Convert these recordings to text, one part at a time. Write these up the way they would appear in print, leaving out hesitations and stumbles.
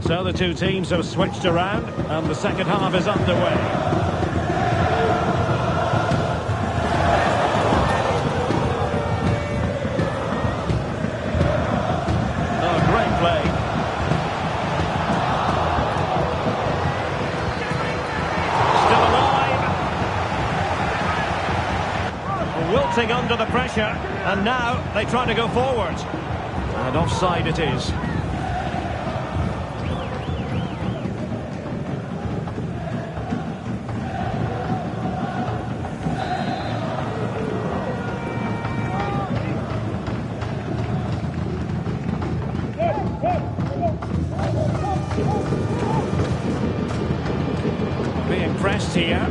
So the two teams have switched around and the second half is underway. Oh, great play. Still alive. Wilting under the pressure, and now they try to go forward. And offside it is. Being pressed here.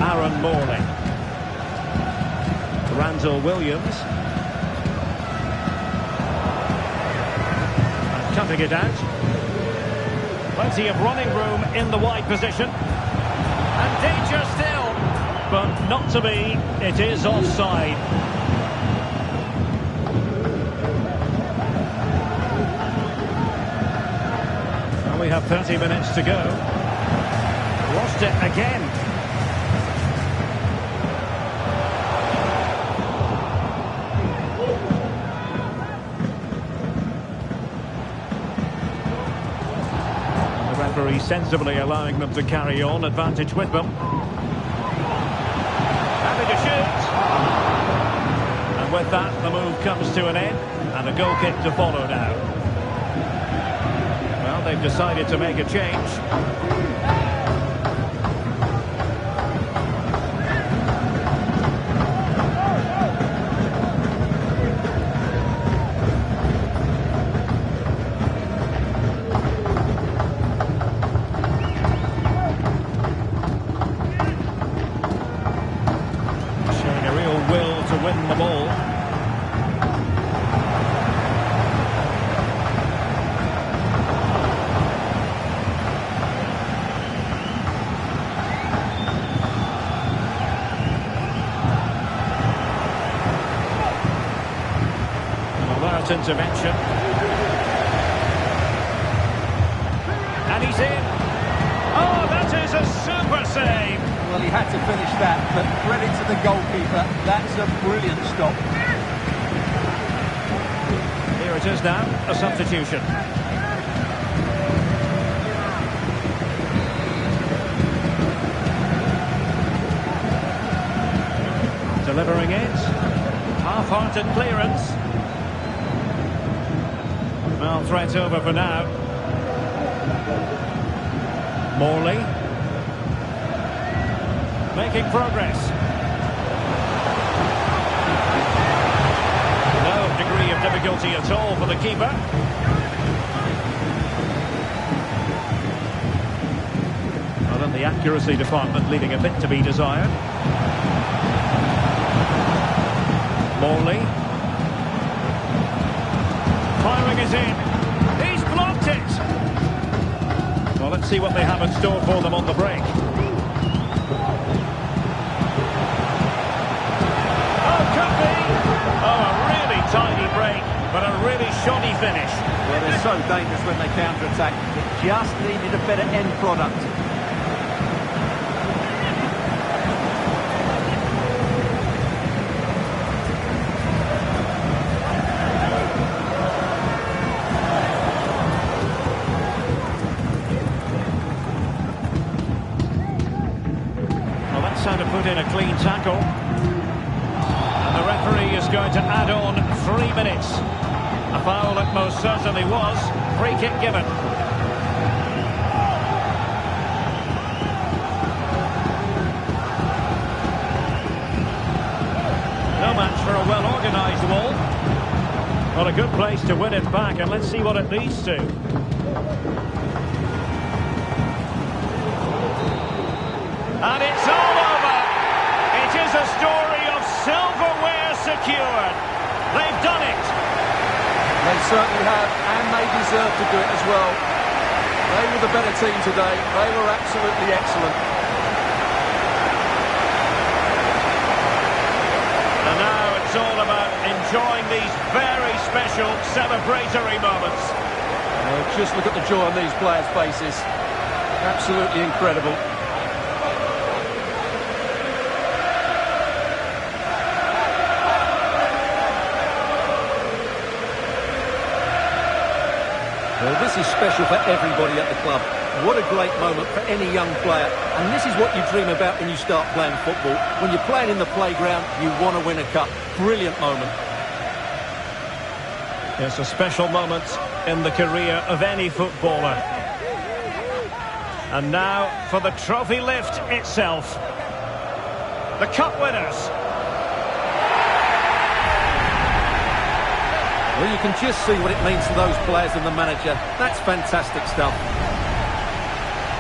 Aaron Morley. Randall Williams. And cutting it out. Plenty of running room in the wide position. And danger still. But not to be. It is offside. Well, we have 30 minutes to go. Lost it again. Referee sensibly allowing them to carry on, advantage with them. Happy to shoot. And with that, the move comes to an end, and a goal kick to follow now. Well, they've decided to make a change. Win the ball. Alert intervention. And he's in. Oh, that is a super save. Well, he had to finish that, but credit to the goalkeeper. That's a brilliant stop. Here it is now, a substitution. Delivering it. Half-hearted clearance. Well, threat over for now. Morley. Making progress. No degree of difficulty at all for the keeper. Well, in the accuracy department, leaving a bit to be desired. Morley. Firing it in. He's blocked it. Well, let's see what they have in store for them on the break. Tidy break, but a really shoddy finish. Well, they're so dangerous when they counter-attack. It just needed a better end product. Well, that's how to put in a clean tackle. The referee is going to add on 3 minutes. A foul it most certainly was. Free kick given. No match for a well-organised wall. Well, a good place to win it back, and let's see what it leads to. And it's all over. It is a story of silverware secured. They've done it. They certainly have, and they deserve to do it as well. They were the better team today. They were absolutely excellent. And now it's all about enjoying these very special celebratory moments. Just look at the joy on these players' faces. Absolutely incredible. Well, this is special for everybody at the club. What a great moment for any young player. And this is what you dream about when you start playing football. When you're playing in the playground, you want to win a cup. Brilliant moment. It's a special moment in the career of any footballer. And now for the trophy lift itself. The cup winners. Well, you can just see what it means to those players and the manager. That's fantastic stuff.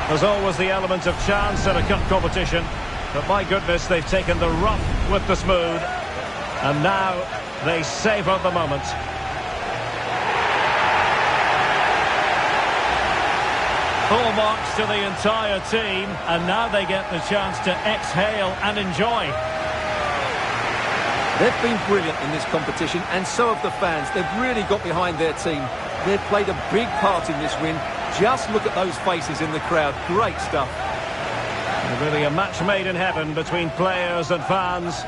There's always the element of chance in a cup competition. But my goodness, they've taken the rough with the smooth. And now they savour the moment. Full marks to the entire team. And now they get the chance to exhale and enjoy. They've been brilliant in this competition, and so have the fans. They've really got behind their team. They've played a big part in this win. Just look at those faces in the crowd. Great stuff. Really a match made in heaven between players and fans.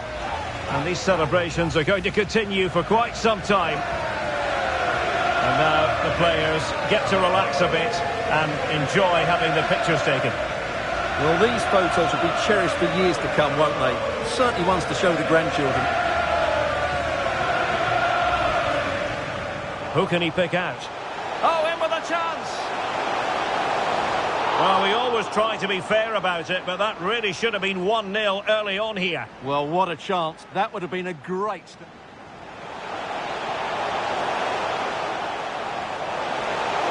And these celebrations are going to continue for quite some time. And now the players get to relax a bit and enjoy having the pictures taken. Well, these photos will be cherished for years to come, won't they? Certainly ones to show the grandchildren. Who can he pick out? Oh, in with a chance! Well, we always try to be fair about it, but that really should have been 1-0 early on here. Well, what a chance. That would have been a great start.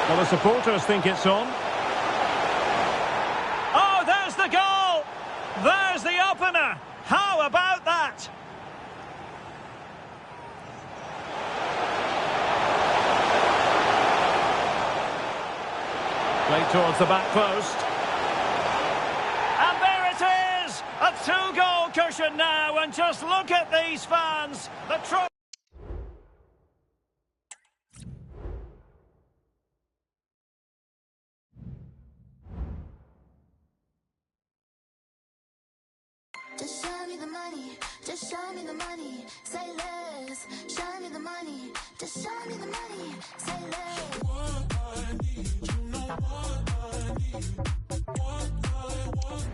Well, the supporters think it's on. Oh, there's the goal! There's the opener! How about that? Played towards the back post. And there it is! A 2-goal cushion now, and just look at these fans! The trophy. Just show me the money, just show me the money, say less. Show me the money, just show me the money, say less. What I need, you know what I need, what I want.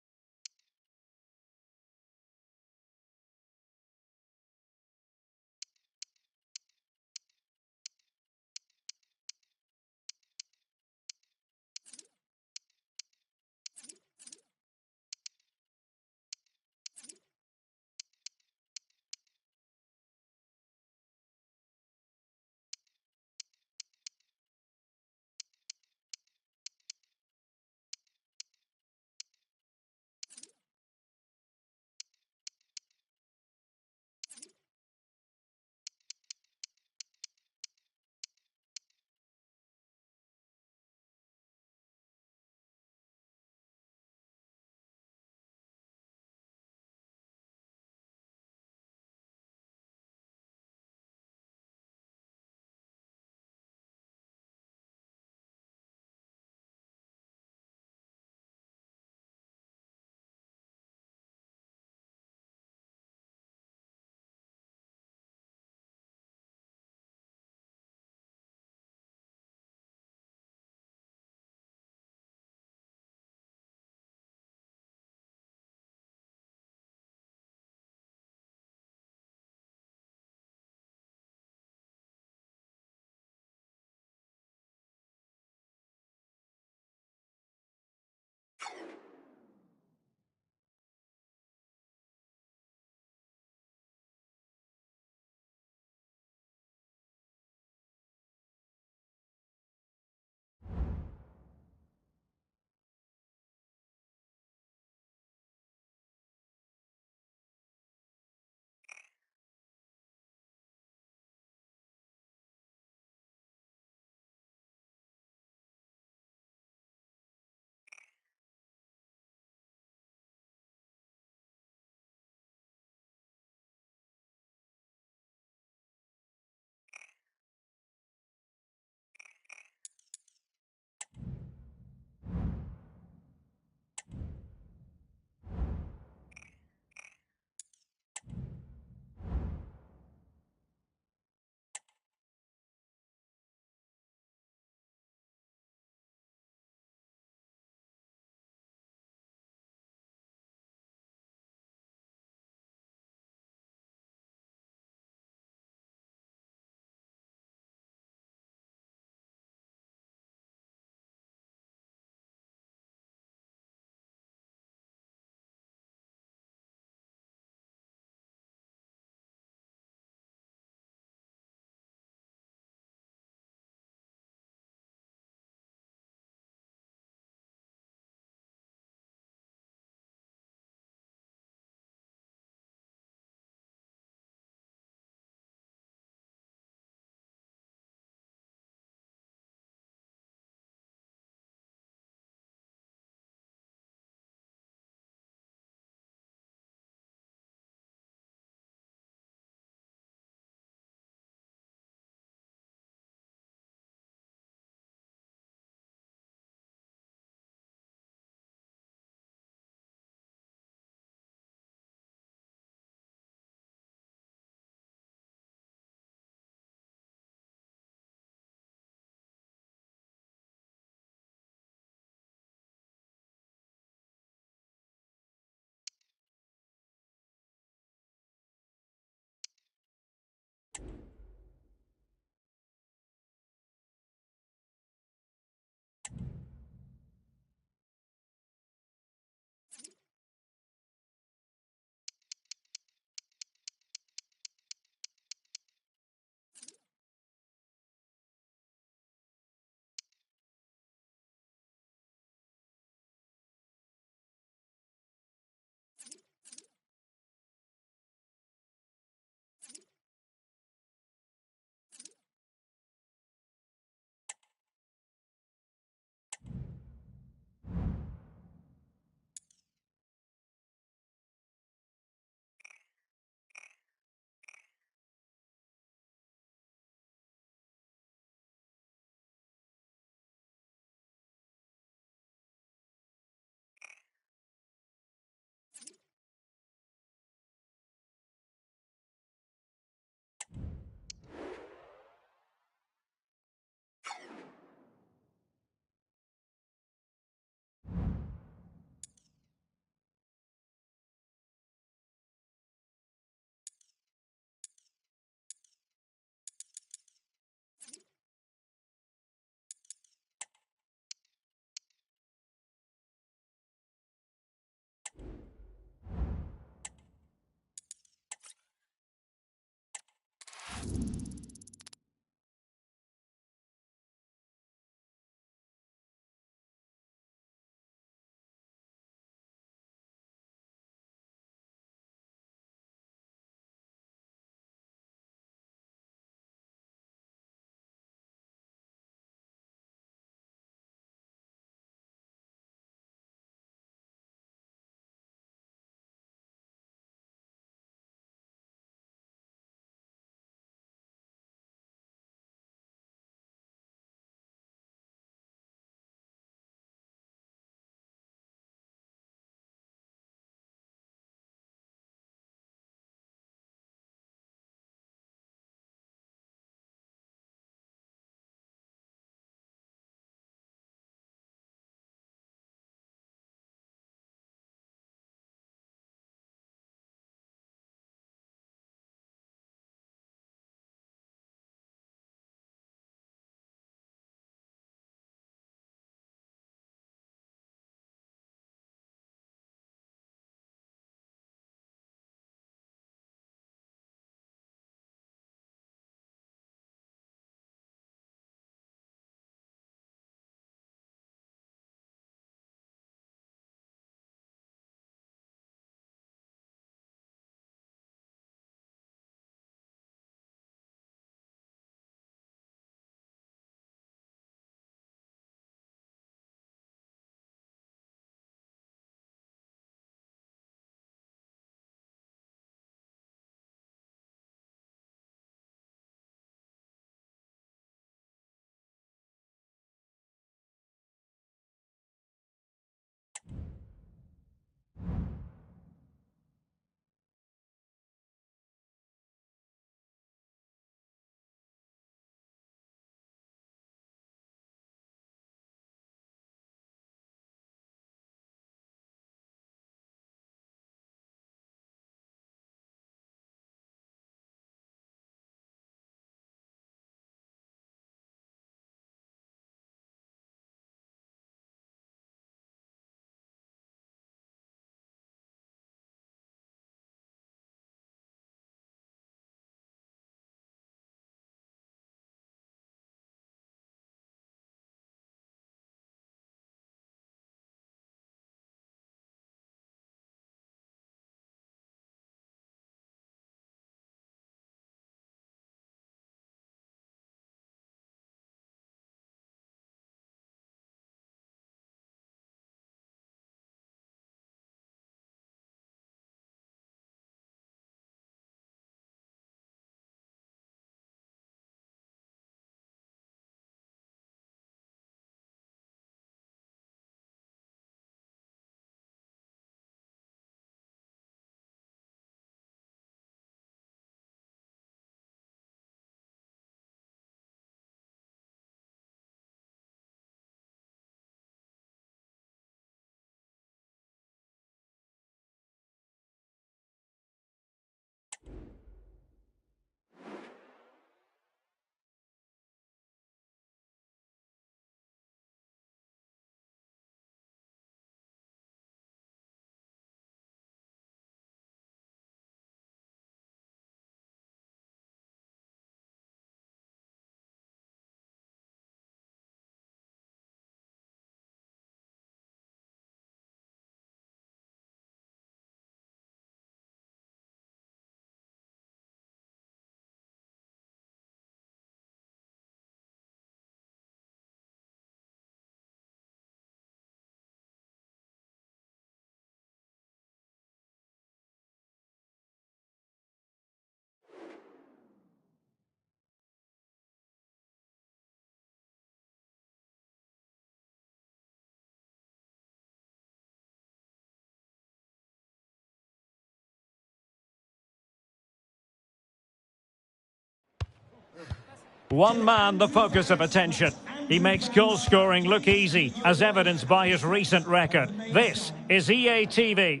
One man the focus of attention. He makes goal scoring look easy, as evidenced by his recent record. This is EA TV.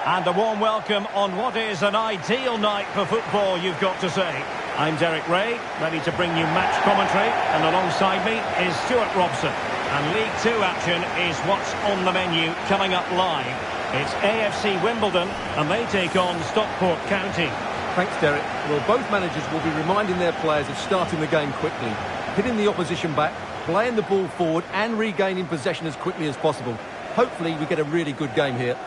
And a warm welcome on what is an ideal night for football, you've got to say. I'm Derek Ray, ready to bring you match commentary, and alongside me is Stuart Robson. And League 2 action is what's on the menu coming up live. It's AFC Wimbledon, and they take on Stockport County. Thanks, Derek. Well, both managers will be reminding their players of starting the game quickly, hitting the opposition back, playing the ball forward and regaining possession as quickly as possible. Hopefully we get a really good game here.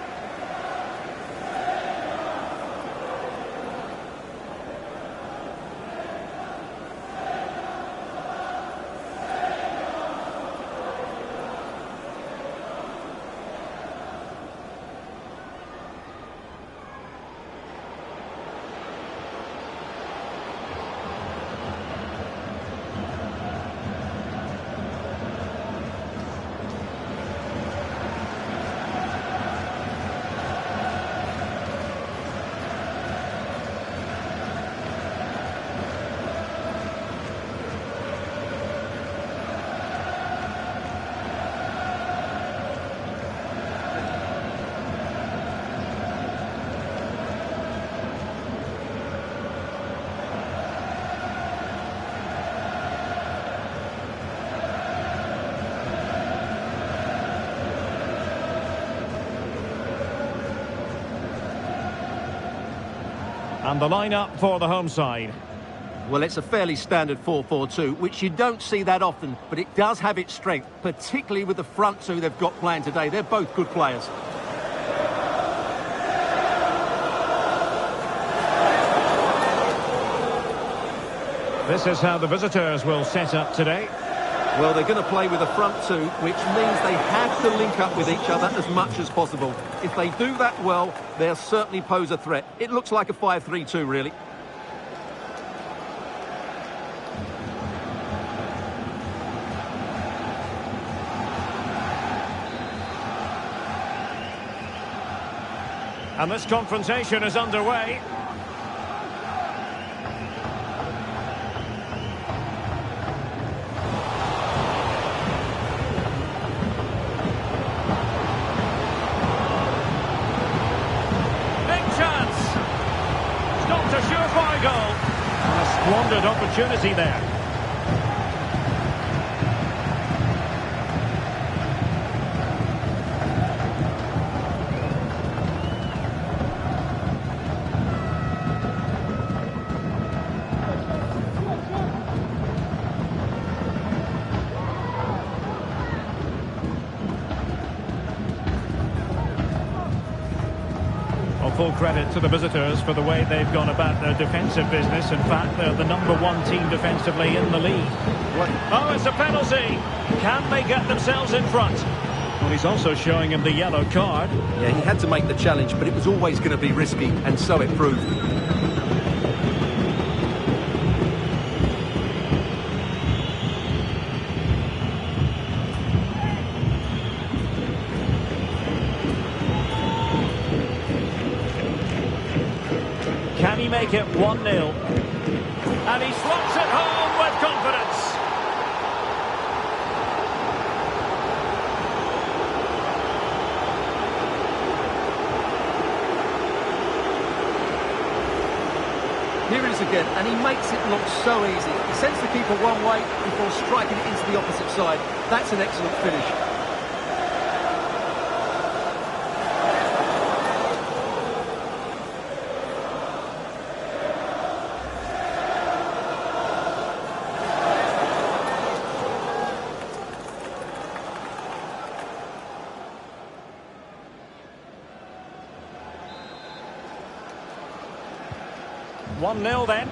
And the lineup for the home side. Well, it's a fairly standard 4-4-2, which you don't see that often, but it does have its strength, particularly with the front two they've got playing today. They're both good players. This is how the visitors will set up today. Well, they're going to play with a front two, which means they have to link up with each other as much as possible. If they do that well, they'll certainly pose a threat. It looks like a 5-3-2, really. And this confrontation is underway. Squandered opportunity there. Full credit to the visitors for the way they've gone about their defensive business. In fact, they're the #1 team defensively in the league. Oh, it's a penalty. Can they get themselves in front? Well, he's also showing him the yellow card. Yeah, he had to make the challenge, but it was always going to be risky, and so it proved. Can he make it 1-0? And he slots it home with confidence. Here it is again, and he makes it look so easy. He sends the keeper one way before striking it into the opposite side. That's an excellent finish. One 1-0 then.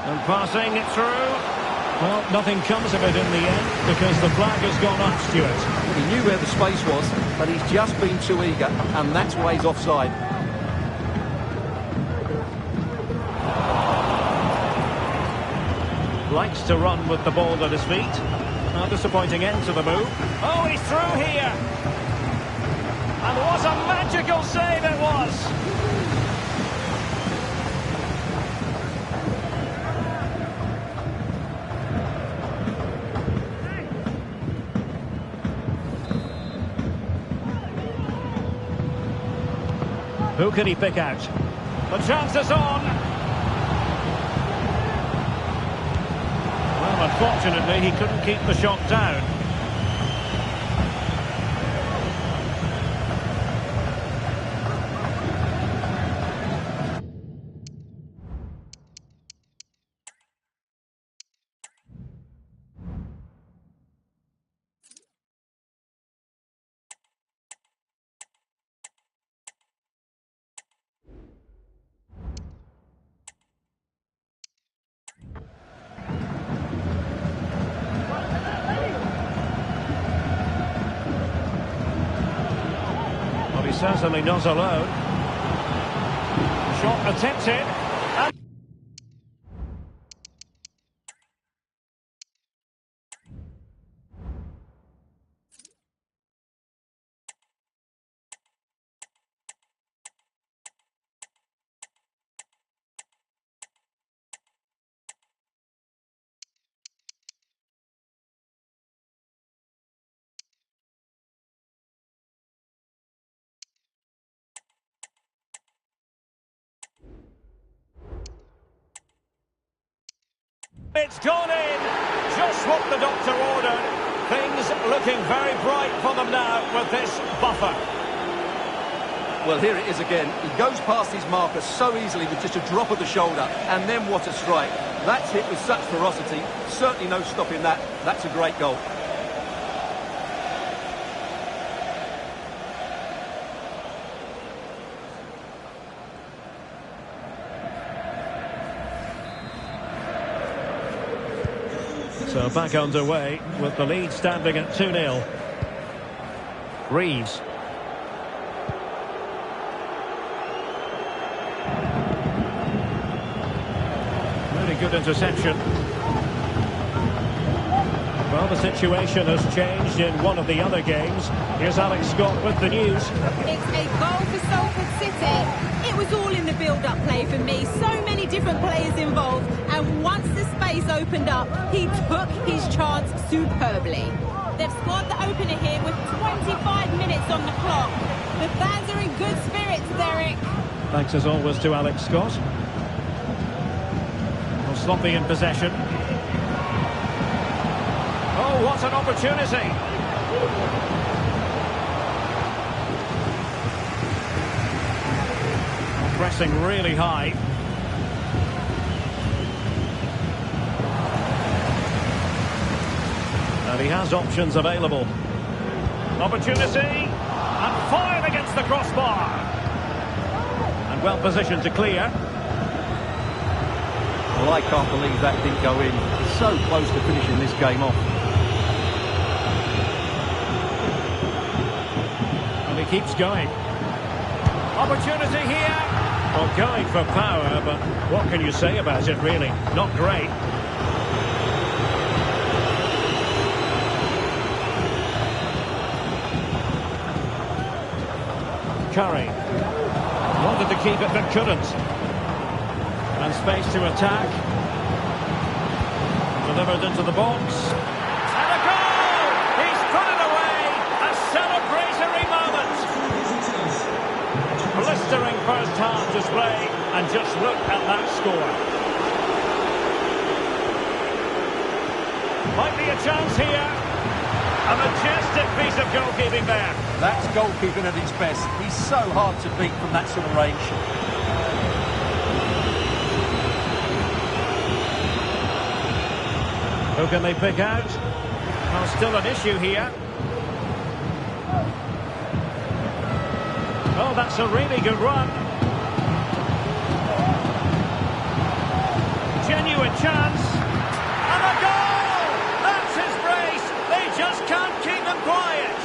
And passing it through. Well, nothing comes of it in the end because the flag has gone up, Stuart. He knew where the space was, but he's just been too eager, and that's why he's offside. Likes to run with the ball at his feet. Not disappointing end to the move. Oh, he's through here. And what a magical save it was. Who can he pick out? The chance is on. Well, unfortunately, he couldn't keep the shot down. Well, he's certainly not alone. Shot attempted. And it's gone in. Just what the doctor ordered. Things looking very bright for them now with this buffer. Well, here it is again. He goes past his marker so easily with just a drop of the shoulder, and then what a strike. That's hit with such ferocity. Certainly no stopping that. That's a great goal. So back underway with the lead standing at 2-0. Reeves. Really good interception. Well, the situation has changed in one of the other games. Here's Alex Scott with the news. It's a goal for Stockport City. It was all in the build-up play for me. So many different players involved. And once the space opened up, he took his chance superbly. They've scored the opener here with 25 minutes on the clock. The fans are in good spirits, Derek. Thanks as always to Alex Scott. Well, sloppy in possession. Oh, what an opportunity! Pressing really high. And he has options available. Opportunity, and fired against the crossbar. And well positioned to clear. Well, I can't believe that didn't go in. He's so close to finishing this game off. And he keeps going. Opportunity here. Well, going for power, but what can you say about it, really? Not great. Curry. Wanted to keep it, but couldn't. And space to attack. Delivered into the box. And a goal! He's put it away! A celebratory moment! Blistering first-half display, and just look at that score. Might be a chance here. A majestic piece of goalkeeping there. That's goalkeeping at its best. He's so hard to beat from that sort of range. Who can they pick out? Well, still an issue here. Oh, that's a really good run. Genuine chance. And a goal! That's his brace. They just can't keep him quiet.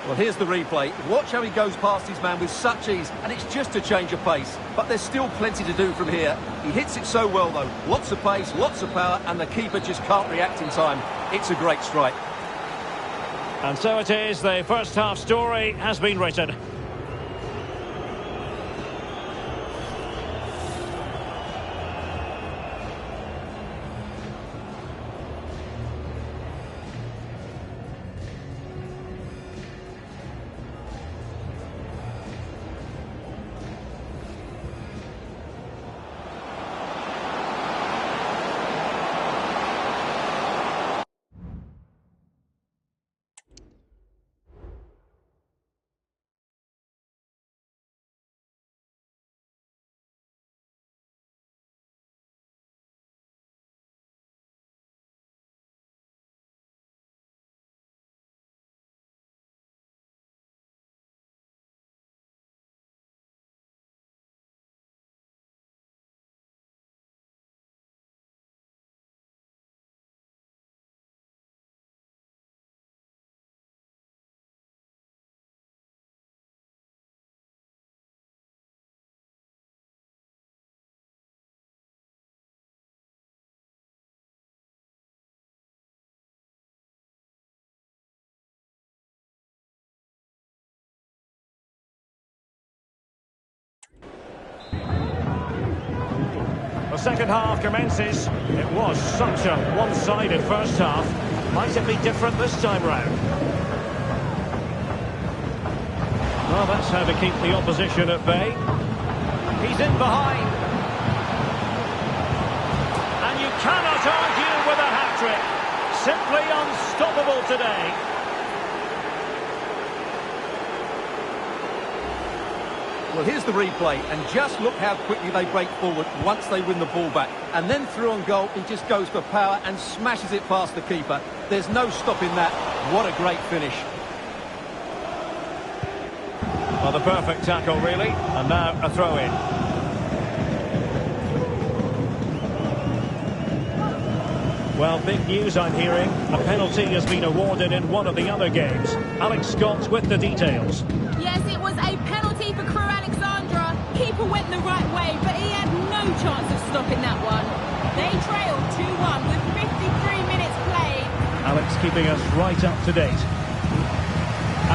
Well, here's the replay. Watch how he goes past his man with such ease, and it's just a change of pace. But there's still plenty to do from here. He hits it so well, though. Lots of pace, lots of power, and the keeper just can't react in time. It's a great strike. And so it is, the first half story has been written. The second half commences. It was such a one-sided first half. Might it be different this time round? Well, that's how to keep the opposition at bay. He's in behind. And you cannot argue with a hat-trick. Simply unstoppable today. Well, here's the replay, and just look how quickly they break forward once they win the ball back. And then through on goal, he just goes for power and smashes it past the keeper. There's no stopping that. What a great finish. Well, the perfect tackle, really. And now a throw-in. Well, big news I'm hearing. A penalty has been awarded in one of the other games. Alex Scott with the details. Yes, it was a penalty for Crew Alexandra. Keeper went the right way, but he had no chance of stopping that one. They trailed 2-1 with 53 minutes played. Alex keeping us right up to date.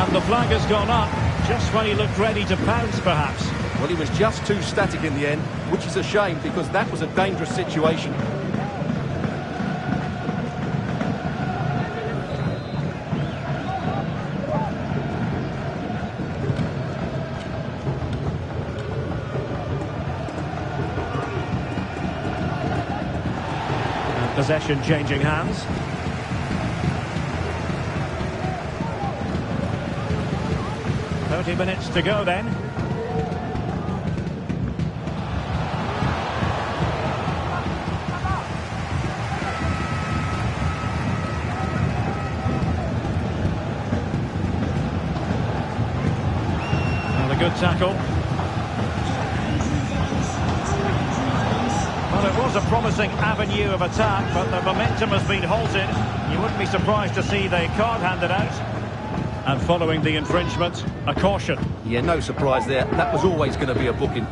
And the flag has gone up, just when he looked ready to pounce, perhaps. Well, he was just too static in the end, which is a shame because that was a dangerous situation. Possession changing hands. Minutes to go then. And a good tackle. Well, it was a promising avenue of attack, but the momentum has been halted. You wouldn't be surprised to see the card handed out. And following the infringement, a caution. Yeah, no surprise there. That was always going to be a booking.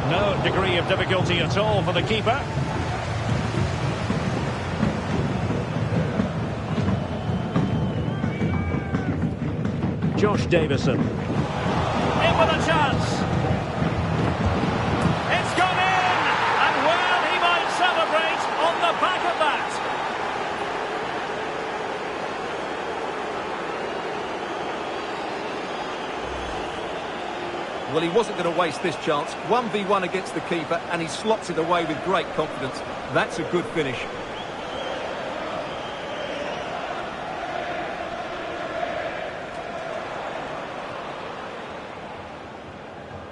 No degree of difficulty at all for the keeper. Josh Davison. In with a chance. It's gone in! And well, he might celebrate on the back of that. Well, he wasn't going to waste this chance. 1v1 against the keeper, and he slots it away with great confidence. That's a good finish.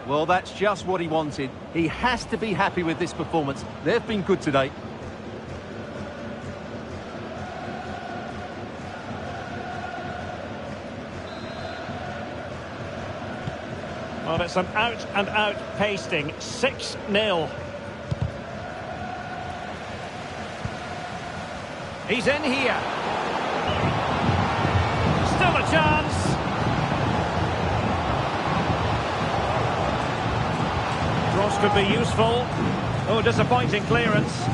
Well, that's just what he wanted. He has to be happy with this performance. They've been good today. Well, it's an out-and-out pasting. 6-0. He's in here. Still a chance. Cross could be useful. Oh, disappointing clearance.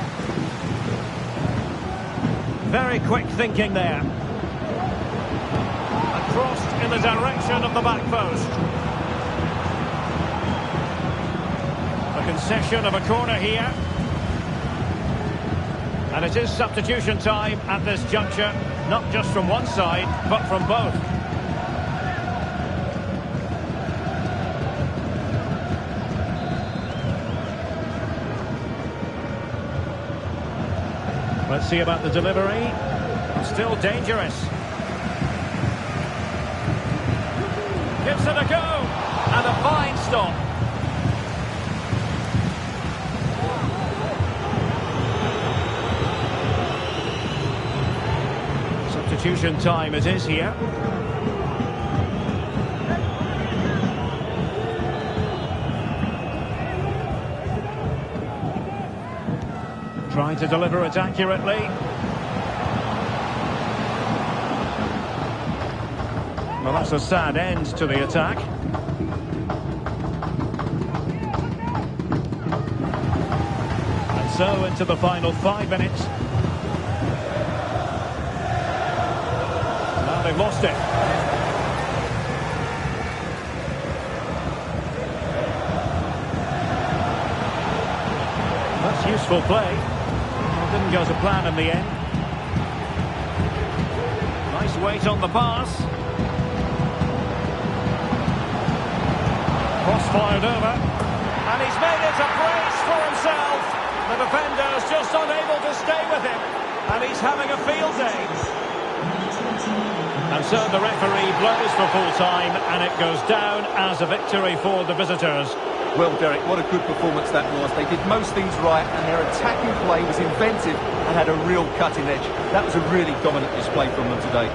Very quick thinking there. And crossed in the direction of the back post. A concession of a corner here. And it is substitution time at this juncture, not just from one side, but from both. Let's see about the delivery. Still dangerous. Gives it a go. And a fine stop. Substitution time it is here. Trying to deliver it accurately. Well, that's a sad end to the attack. And so into the final 5 minutes. Now they've lost it. That's useful play. Didn't go to plan in the end. Nice weight on the pass. Cross fired over. And he's made it a brace for himself. The defender's just unable to stay with him. And he's having a field day. And so the referee blows for full time, and it goes down as a victory for the visitors. Well, Derek, what a good performance that was. They did most things right, and their attacking play was inventive and had a real cutting edge. That was a really dominant display from them today.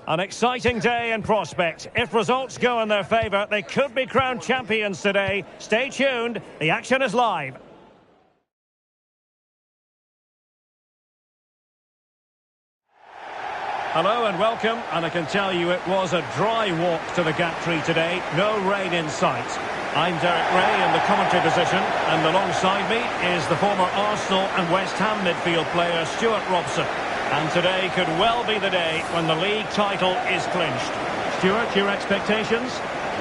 An exciting day in prospect. If results go in their favour, they could be crowned champions today. Stay tuned. The action is live. Hello and welcome, and I can tell you it was a dry walk to the gantry today. No rain in sight. I'm Derek Ray in the commentary position, and alongside me is the former Arsenal and West Ham midfield player Stuart Robson. And today could well be the day when the league title is clinched. Stuart, your expectations?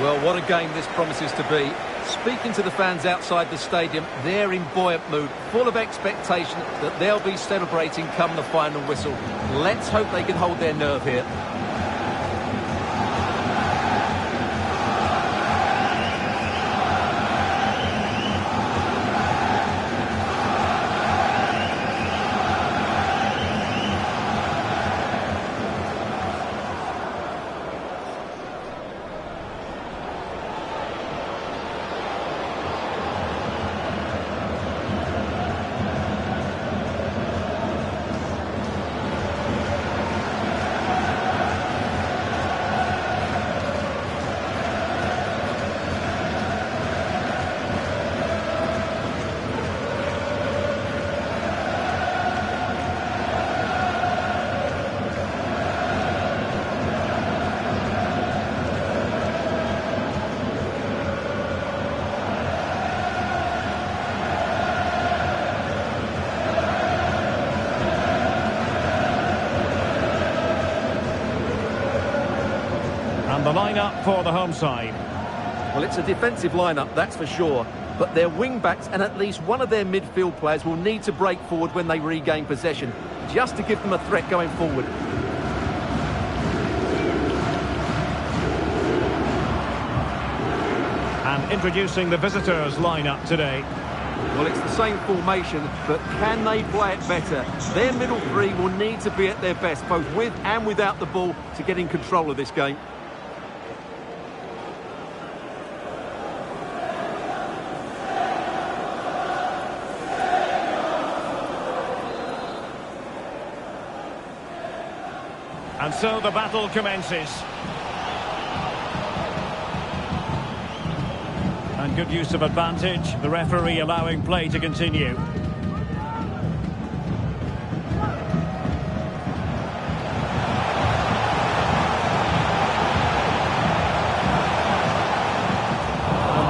Well, what a game this promises to be. Speaking to the fans outside the stadium, they're in buoyant mood, full of expectation that they'll be celebrating come the final whistle. Let's hope they can hold their nerve here. And the lineup for the home side. Well, it's a defensive lineup, that's for sure. But their wing-backs and at least one of their midfield players will need to break forward when they regain possession, just to give them a threat going forward. And introducing the visitors lineup today. Well, it's the same formation, but can they play it better? Their middle three will need to be at their best, both with and without the ball, to get in control of this game. And so the battle commences. And good use of advantage, the referee allowing play to continue. And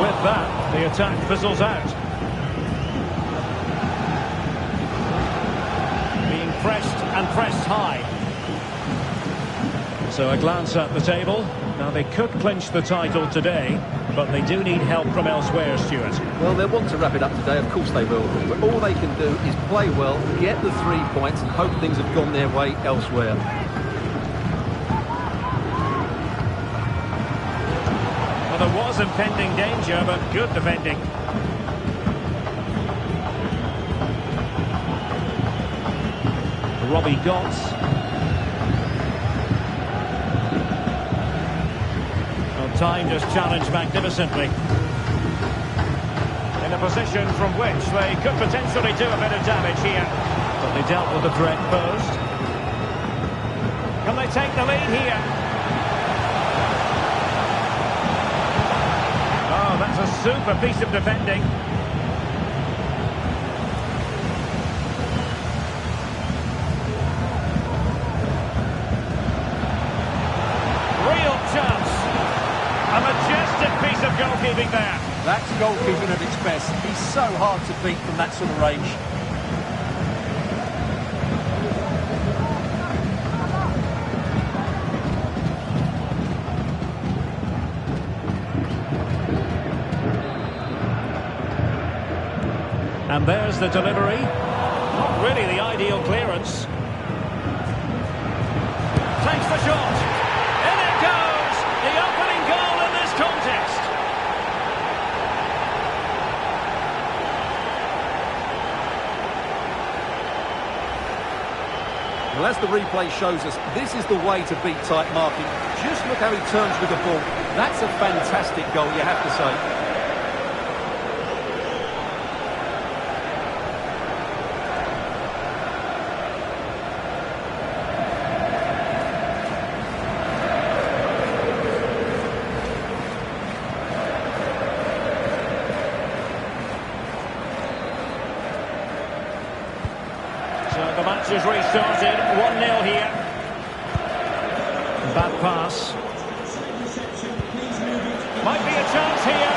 with that, the attack fizzles out. Being pressed and pressed high. So a glance at the table. Now they could clinch the title today, but they do need help from elsewhere, Stuart. Well, they'll want to wrap it up today, of course they will. But all they can do is play well, get the 3 points and hope things have gone their way elsewhere. Well, there was impending danger, but good defending. Robbie Gotts. Time just challenged magnificently. In a position from which they could potentially do a bit of damage here. But they dealt with the threat posed. Can they take the lead here? Oh, that's a super piece of defending. Real chance. A majestic piece of goalkeeping there. That's goalkeeping at its best. He's so hard to beat from that sort of range. And there's the delivery. Not really the ideal clearance. Takes the shot. In it goes. The opening goal in this contest. Well, as the replay shows us, this is the way to beat tight marking. Just look how he turns with the ball. That's a fantastic goal, you have to say. So the match is restarted, 1-0 here. Bad pass. Might be a chance here.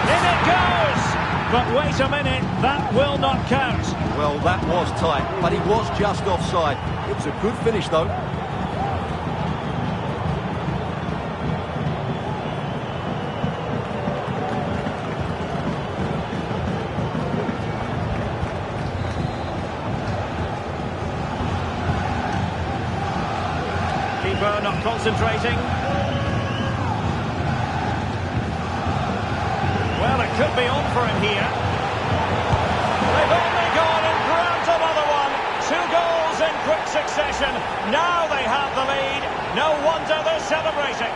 In it goes! But wait a minute, that will not count. Well, that was tight, but he was just offside. It was a good finish, though. Keeper not concentrating. Well, it could be on for him here. They've only gone and grabbed another one. 2 goals in quick succession. Now they have the lead. No wonder they're celebrating.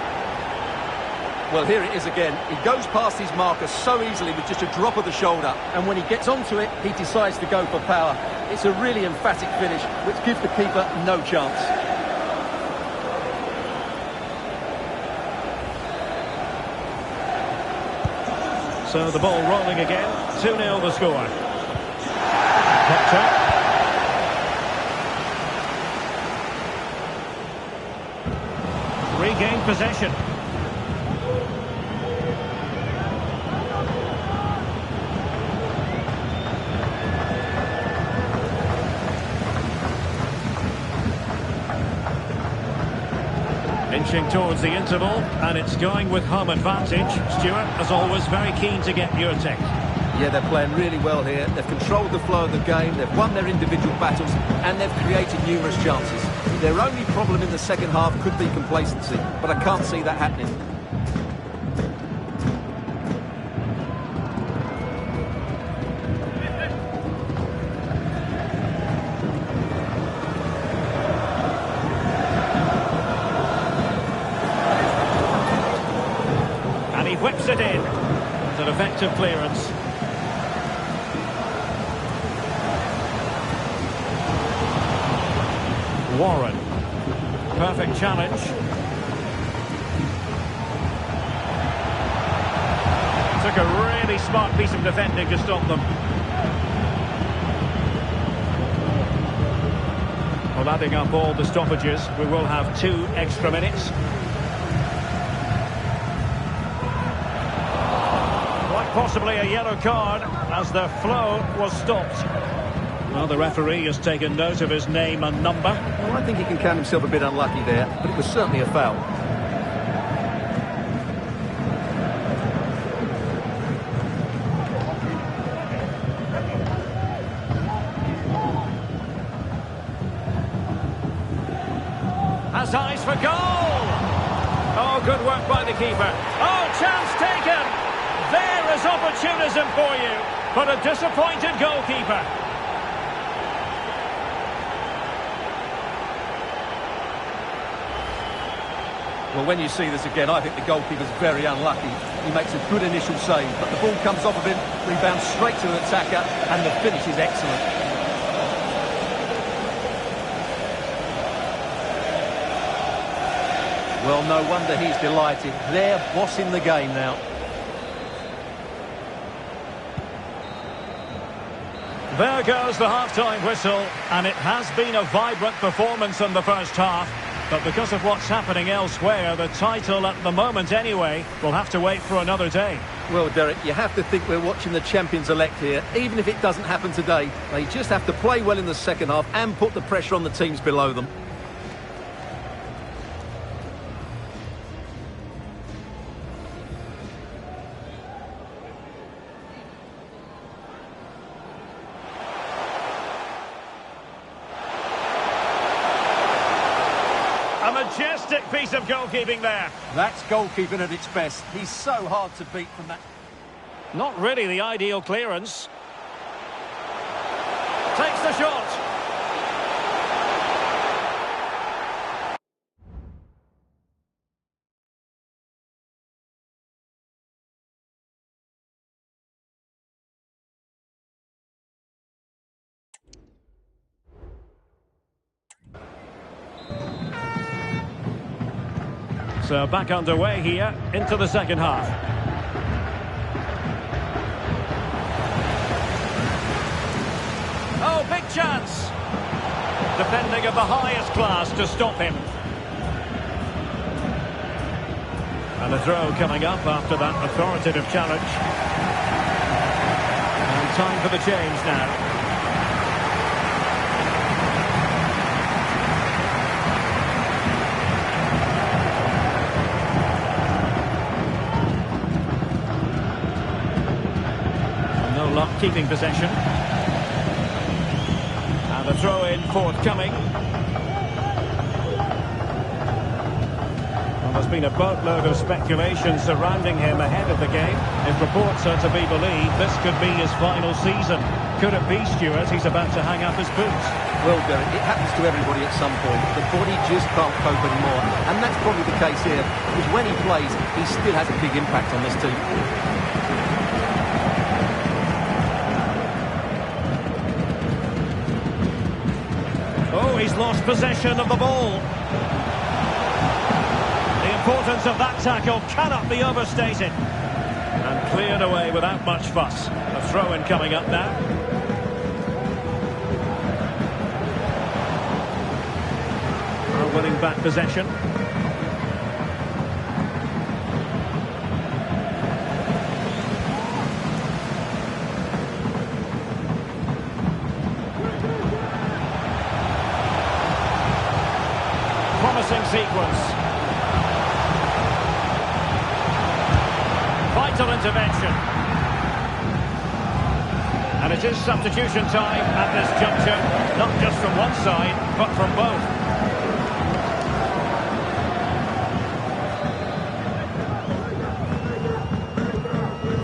Well, here it is again. He goes past his marker so easily with just a drop of the shoulder. And when he gets onto it, he decides to go for power. It's a really emphatic finish, which gives the keeper no chance. So the ball rolling again. 2-0 the score. Popped up. Regained possession. Inching towards the interval, and it's going with home advantage. Stuart, as always, very keen to get your take. Yeah, they're playing really well here. They've controlled the flow of the game, they've won their individual battles, and they've created numerous chances. Their only problem in the second half could be complacency, but I can't see that happening. Whips it in. It's an effective clearance. Warren. Perfect challenge. Took a really smart piece of defending to stop them. Well, adding up all the stoppages, we will have 2 extra minutes. Possibly a yellow card as the flow was stopped. Well, the referee has taken note of his name and number. Well, I think he can count himself a bit unlucky there, but it was certainly a foul. Has eyes for goal! Oh, good work by the keeper. Oh, chance taken! There is opportunism for you, but a disappointed goalkeeper. Well, when you see this again, I think the goalkeeper's very unlucky. He makes a good initial save, but the ball comes off of him, rebounds straight to an attacker, and the finish is excellent. Well, no wonder he's delighted. They're bossing the game now. There goes the half-time whistle, and it has been a vibrant performance in the first half. But because of what's happening elsewhere, the title at the moment anyway will have to wait for another day. Well, Derek, you have to think we're watching the champions-elect here. Even if it doesn't happen today, they just have to play well in the second half and put the pressure on the teams below them. A majestic piece of goalkeeping there. That's goalkeeping at its best. He's so hard to beat from that. Not really the ideal clearance. Takes the shot. So back underway here into the second half. chance. Defending of the highest class to stop him. And a throw coming up after that authoritative challenge. And time for the change now. Luck keeping possession. And a throw-in forthcoming. Well, there's been a boatload of speculation surrounding him ahead of the game. If reports are to be believed, this could be his final season. Could it be, Stuart, he's about to hang up his boots? Well, Derek, it happens to everybody at some point. The body just can't cope anymore. And that's probably the case here, because when he plays, he still has a big impact on this team. Oh, he's lost possession of the ball. The importance of that tackle cannot be overstated. And cleared away without much fuss. A throw-in coming up now. Are winning back possession. Promising sequence. Vital intervention. And it is substitution time at this juncture, not just from one side, but from both.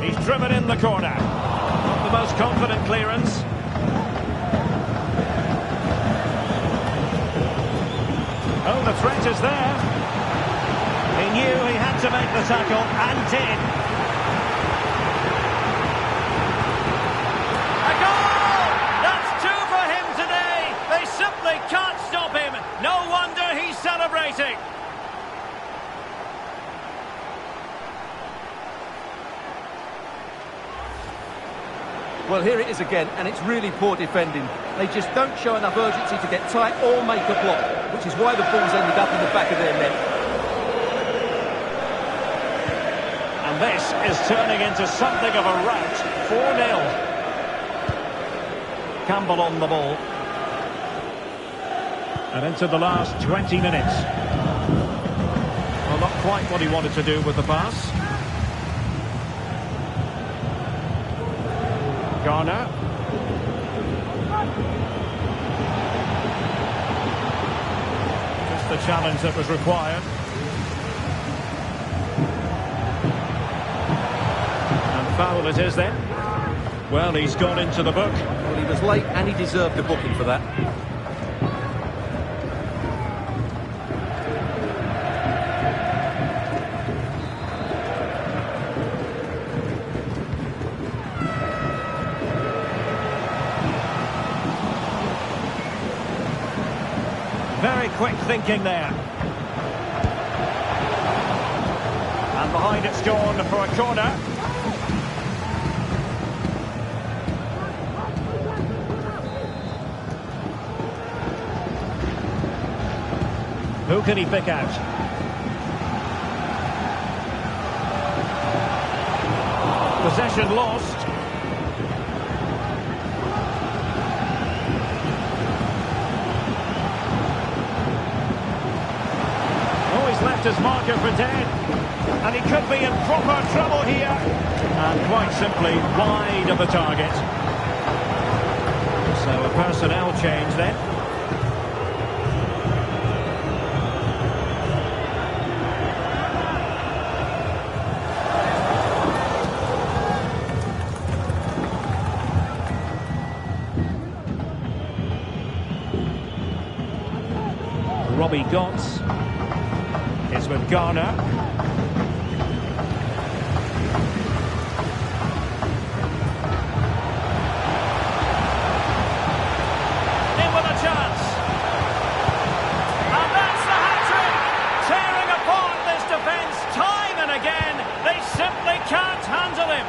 He's driven in the corner. Not the most confident clearance. Oh, the threat is there. He knew he had to make the tackle, and did. A goal! That's two for him today. They simply can't stop him. No wonder he's celebrating. Well, here it is again, and it's really poor defending. They just don't show enough urgency to get tight or make a block, which is why the ball's ended up in the back of their net. And this is turning into something of a rout. 4-0. Campbell on the ball. And into the last 20 minutes. Well, not quite what he wanted to do with the pass. Garner. Just the challenge that was required. And foul it is then. Well, he's gone into the book. Well, he was late and he deserved a booking for that. Very quick thinking there. And behind it's gone for a corner. Who can he pick out? Possession lost. Left his marker for dead, and he could be in proper trouble here, and quite simply wide of the target. So a personnel change then. Robbie Gotts is with Garner. In with a chance. And that's the hat-trick. Tearing apart this defence time and again. They simply can't handle him.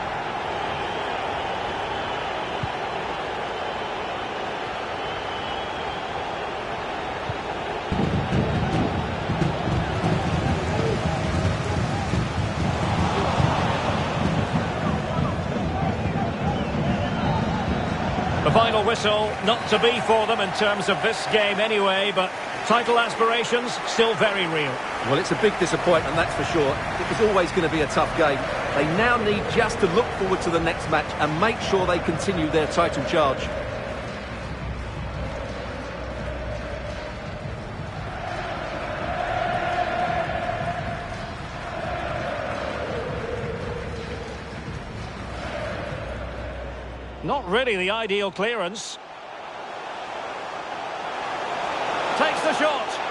The final whistle, not to be for them in terms of this game anyway, but title aspirations still very real. Well, it's a big disappointment, that's for sure. It was always going to be a tough game. They now need just to look forward to the next match and make sure they continue their title charge. Not really the ideal clearance. Takes the shot.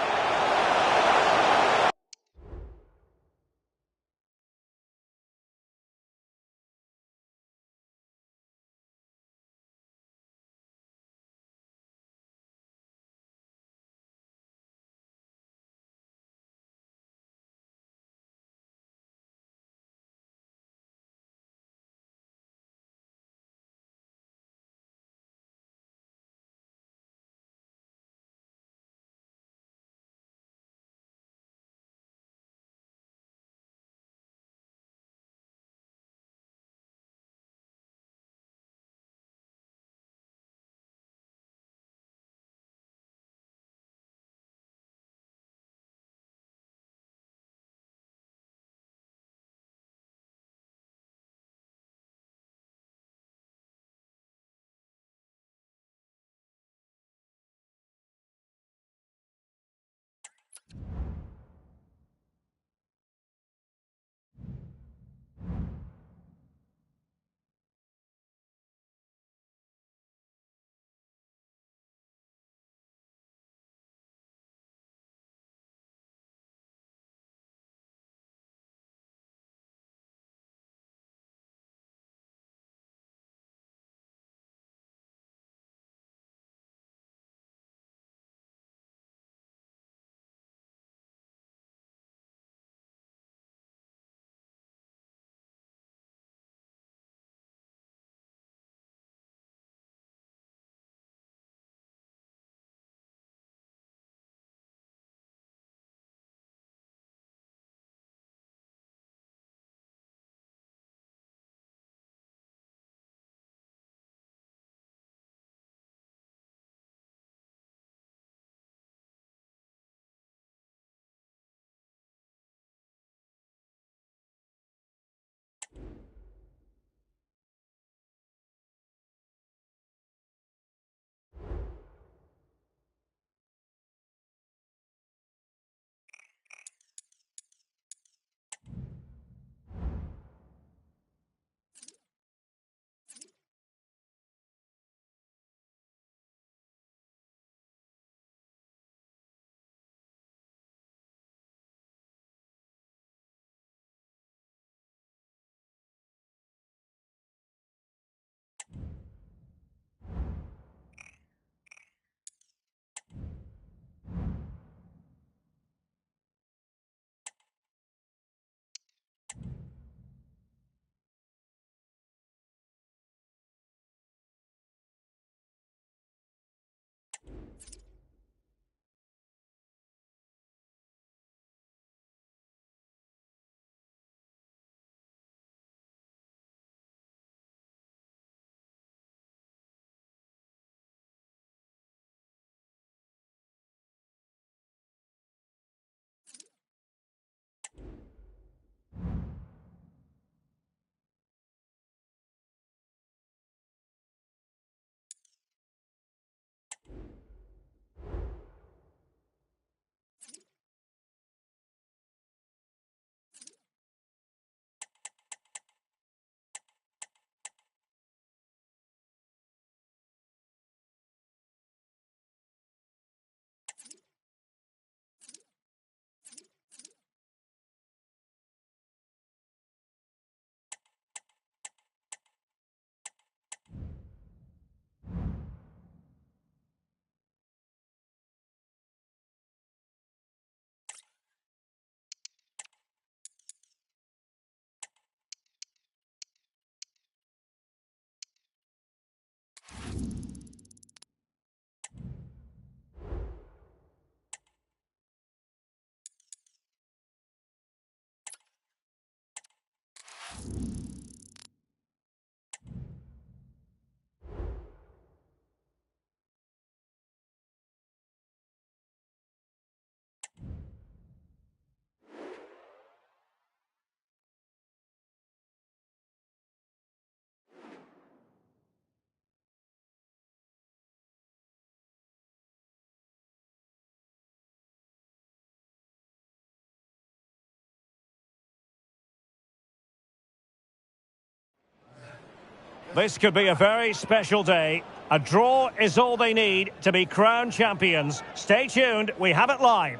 This could be a very special day. A draw is all they need to be crowned champions. Stay tuned, we have it live.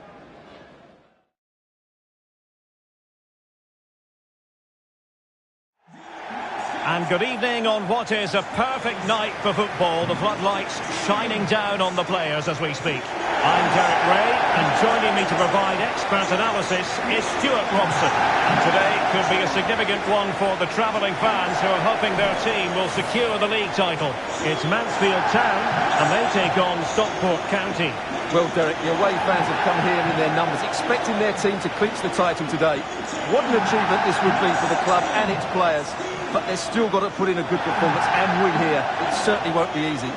And good evening on what is a perfect night for football. The floodlights shining down on the players as we speak. I'm Derek Ray, and joining me to provide expert analysis is Stuart Robson. And today could be a significant one for the travelling fans who are hoping their team will secure the league title. It's Mansfield Town, and they take on Stockport County. Well, Derek, the away fans have come here in their numbers, expecting their team to clinch the title today. What an achievement this would be for the club and its players. But they've still got to put in a good performance and win here. It certainly won't be easy.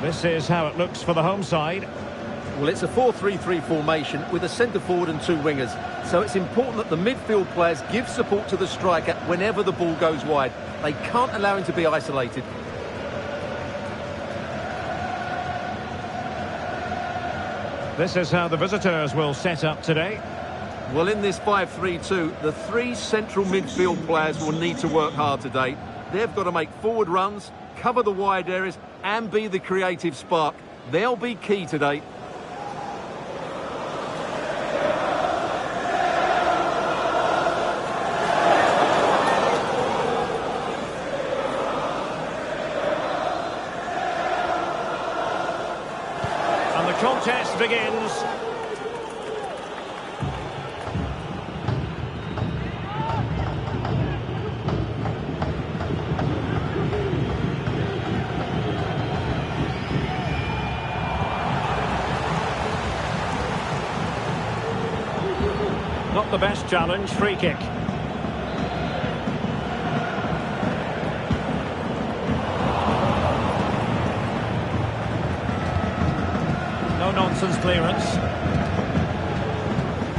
This is how it looks for the home side. Well, it's a 4-3-3 formation with a centre forward and two wingers. So it's important that the midfield players give support to the striker whenever the ball goes wide. They can't allow him to be isolated. This is how the visitors will set up today. Well, in this 5-3-2, the three central midfield players will need to work hard today. They've got to make forward runs, cover the wide areas, and be the creative spark. They'll be key today. And the contest begins. Not the best challenge, free kick. No nonsense clearance.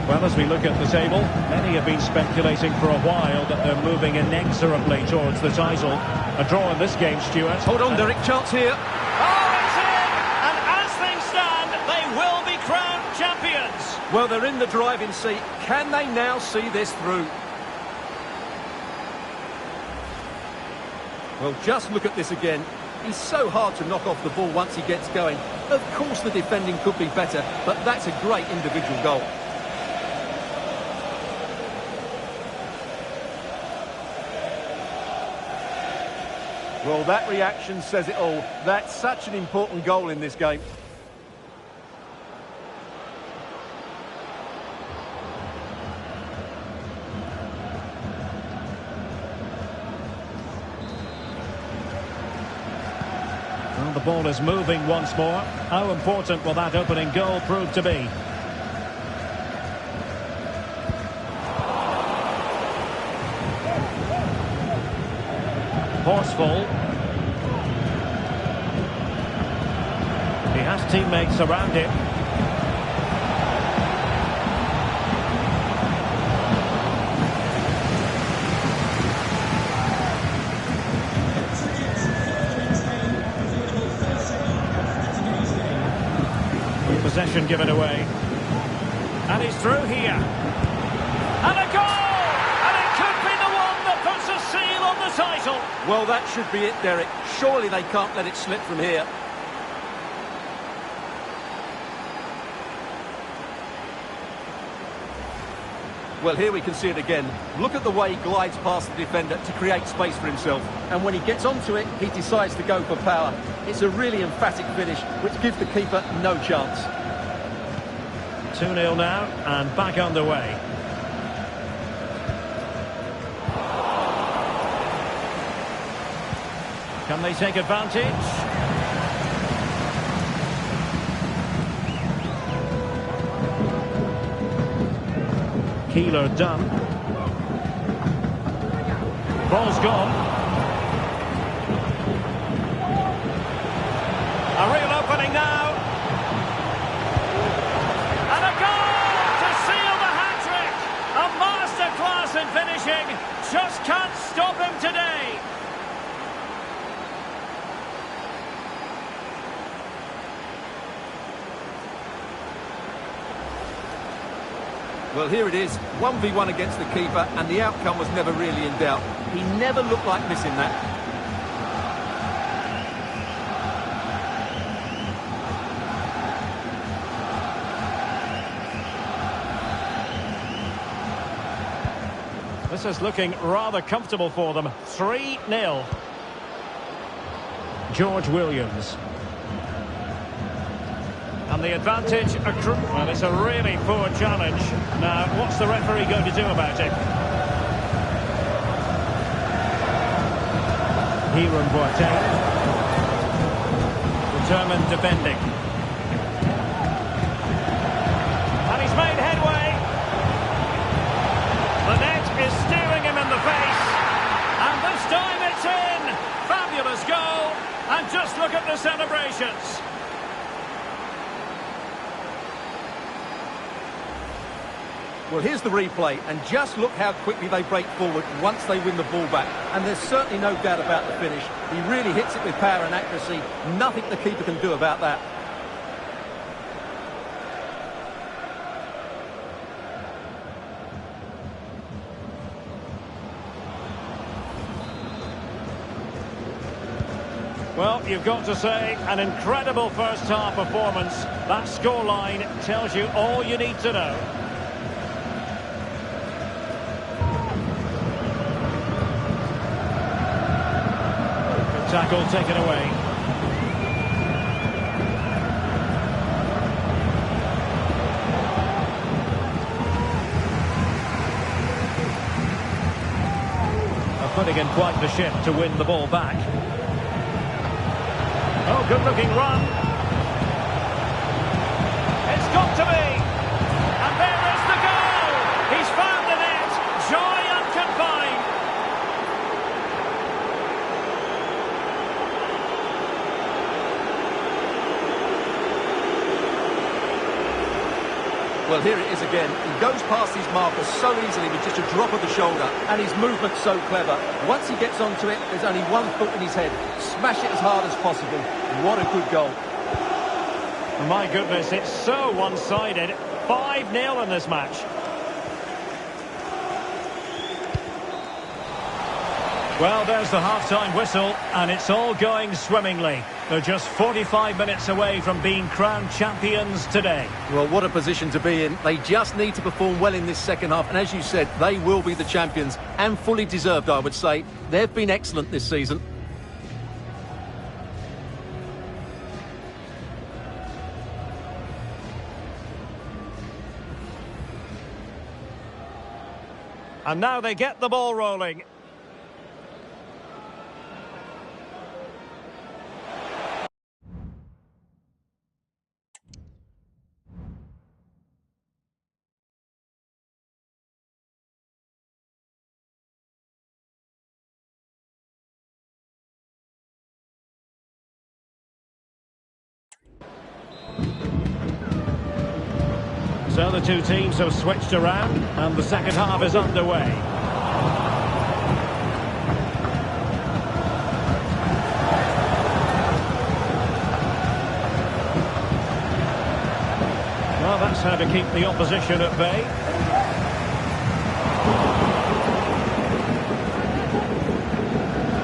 Well, as we look at the table, many have been speculating for a while that they're moving inexorably towards the title. A draw in this game, Stuart. Hold on, Derek, chance here. Well, they're in the driving seat. Can they now see this through? Well, just look at this again. He's so hard to knock off the ball once he gets going. Of course the defending could be better, but that's a great individual goal. Well, that reaction says it all. That's such an important goal in this game. Well, the ball is moving once more. How important will that opening goal prove to be? Horsfall. He has teammates around him. Possession given away. And he's through here. And a goal! And it could be the one that puts a seal on the title. Well, that should be it, Derek. Surely they can't let it slip from here. Well, here we can see it again. Look at the way he glides past the defender to create space for himself. And when he gets onto it, he decides to go for power. It's a really emphatic finish, which gives the keeper no chance. 2-0 now, and back underway. Can they take advantage? Keeler done. Ball's gone. A real opening now. And a goal to seal the hat-trick. A masterclass in finishing. Just can't stop him today. Well, here it is, 1v1 against the keeper, and the outcome was never really in doubt. He never looked like missing that. This is looking rather comfortable for them. 3-0. George Williams. And the advantage accrues. Well, it's a really poor challenge. Now, what's the referee going to do about it? Hiram Boateng. Determined defending. And he's made headway. The net is staring him in the face. And this time it's in. Fabulous goal. And just look at the celebrations. Well, here's the replay, and just look how quickly they break forward once they win the ball back. And there's certainly no doubt about the finish. He really hits it with power and accuracy. Nothing the keeper can do about that. Well, you've got to say, an incredible first-half performance. That scoreline tells you all you need to know. Tackle taken away. They're putting in quite the shift to win the ball back. Oh, good-looking run. It's got to be. And there is the goal. He's found the net. Joy unconfined. Well, here it is again. He goes past his marker so easily with just a drop of the shoulder, and his movement's so clever. Once he gets onto it, there's only one foot in his head. Smash it as hard as possible. What a good goal. My goodness, it's so one-sided. 5-0 in this match. Well, there's the half-time whistle, and it's all going swimmingly. They're just 45 minutes away from being crowned champions today. Well, what a position to be in. They just need to perform well in this second half, and as you said, they will be the champions, and fully deserved, I would say. They've been excellent this season. And now they get the ball rolling. So the two teams have switched around and the second half is underway. Well, that's how to keep the opposition at bay.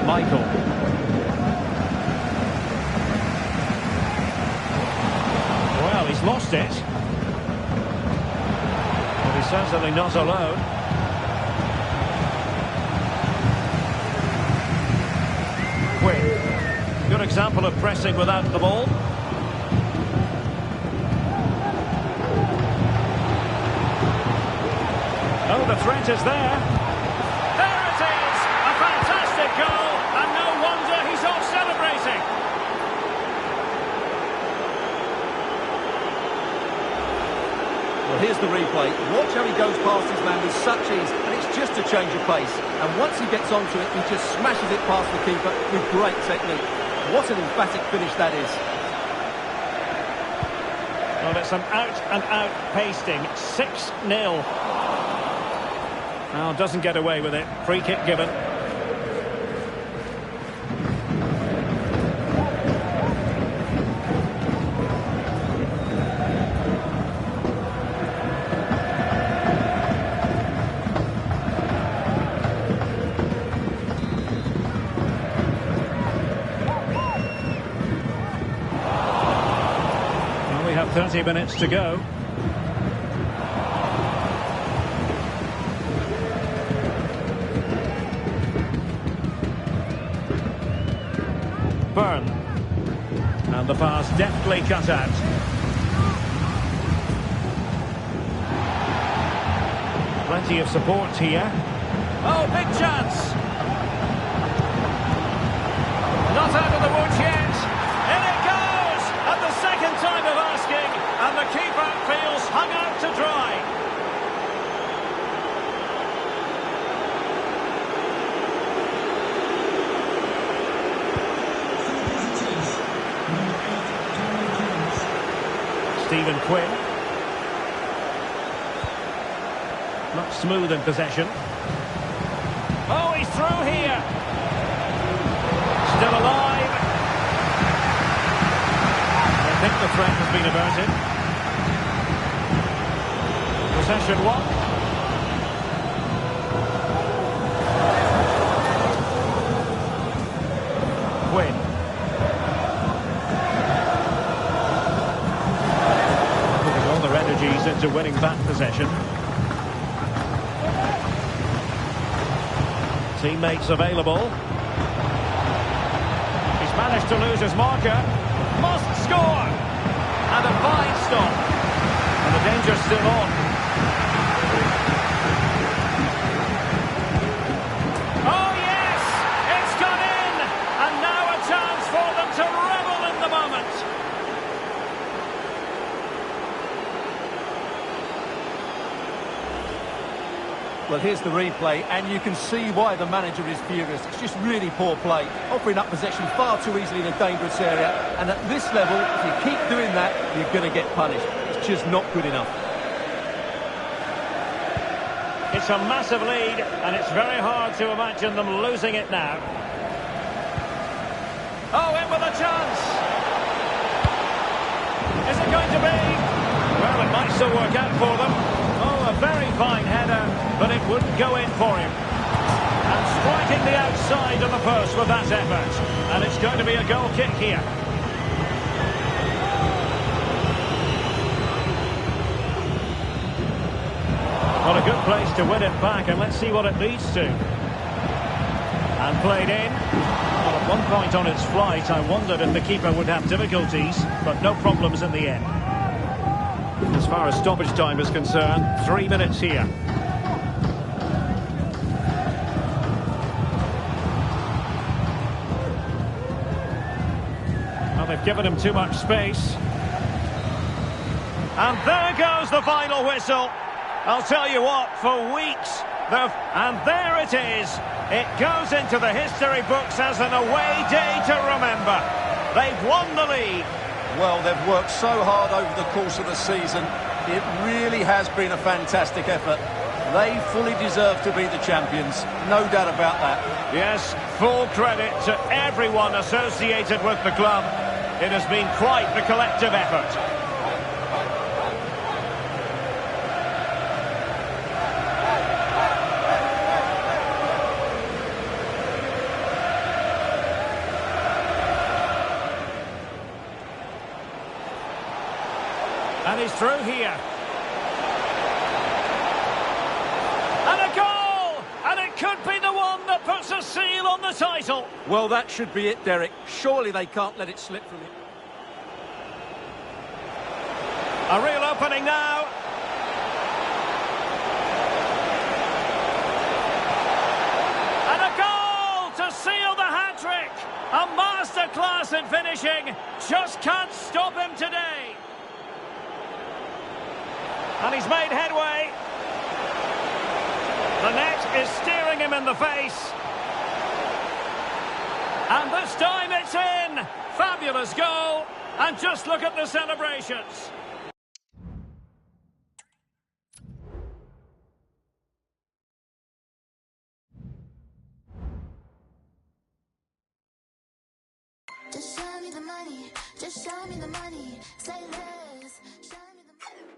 Michael. Well, he's lost it. But he's certainly not alone. Quinn. Good example of pressing without the ball. Oh, the threat is there. There it is! A fantastic goal, and no wonder he's off celebrating. Well, here's the replay. Watch how he goes past his man with such ease, and it's just a change of pace. And once he gets onto it, he just smashes it past the keeper with great technique. What an emphatic finish that is. Well, it's an out-and-out pasting. 6-0. Now, doesn't get away with it. Free kick given. Well, we have 30 minutes to go. Burn. And the pass deftly cut out. Plenty of support here. Oh, big chance! Not out of the woods yet. In it goes! At the second time of asking, and the keeper feels hung out to dry. Stephen Quinn. Not smooth in possession. Oh, he's through here. Still alive. I think the threat has been averted. Possession one. Quinn. Energies into winning back possession. Teammates available. He's managed to lose his marker. Must score! And a fine stop. And the danger's still on. Oh yes! It's gone in! And now a chance for them to revel in the moment. Well, here's the replay, and you can see why the manager is furious. It's just really poor play, offering up possession far too easily in a dangerous area. And at this level, if you keep doing that, you're going to get punished. It's just not good enough. It's a massive lead, and it's very hard to imagine them losing it now. Oh, in with a chance! Is it going to be? Well, it might still work out for them. Oh, a very fine header, but it wouldn't go in for him. And striking the outside of the post with that effort. And it's going to be a goal kick here. Well, a good place to win it back, and let's see what it leads to. And played in. Well, at one point on its flight, I wondered if the keeper would have difficulties, but no problems in the end. As far as stoppage time is concerned, 3 minutes here. Well, they've given him too much space. And there goes the final whistle. I'll tell you what, for weeks, and there it is. It goes into the history books as an away day to remember. They've won the league. Well, they've worked so hard over the course of the season. It really has been a fantastic effort. They fully deserve to be the champions, no doubt about that. Yes, full credit to everyone associated with the club. It has been quite the collective effort. And he's through here. could be the one that puts a seal on the title. Well, that should be it, Derek. Surely they can't let it slip from him. A real opening now. And a goal to seal the hat-trick. A masterclass in finishing. Just can't stop him today. And he's made headway. The net is steering him in the face. And this time it's in. Fabulous goal. And just look at the celebrations. Just show me the money, just show me the money, say less, show me the money.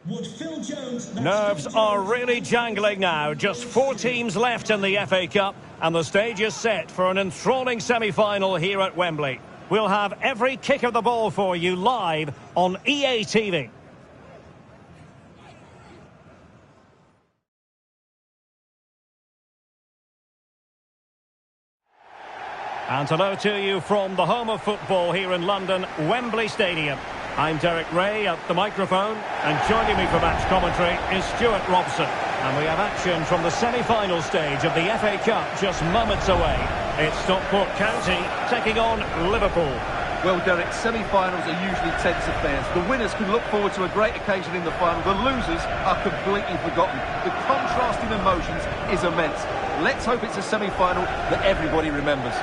Nerves are really jangling now. Just 4 teams left in the FA Cup, and the stage is set for an enthralling semi-final here at Wembley. We'll have every kick of the ball for you live on EA TV. And hello to you from the home of football here in London, Wembley Stadium. I'm Derek Ray at the microphone, and joining me for match commentary is Stuart Robson. And we have action from the semi-final stage of the FA Cup just moments away. It's Stockport County taking on Liverpool. Well, Derek, semi-finals are usually tense affairs. The winners can look forward to a great occasion in the final. The losers are completely forgotten. The contrast in emotions is immense. Let's hope it's a semi-final that everybody remembers.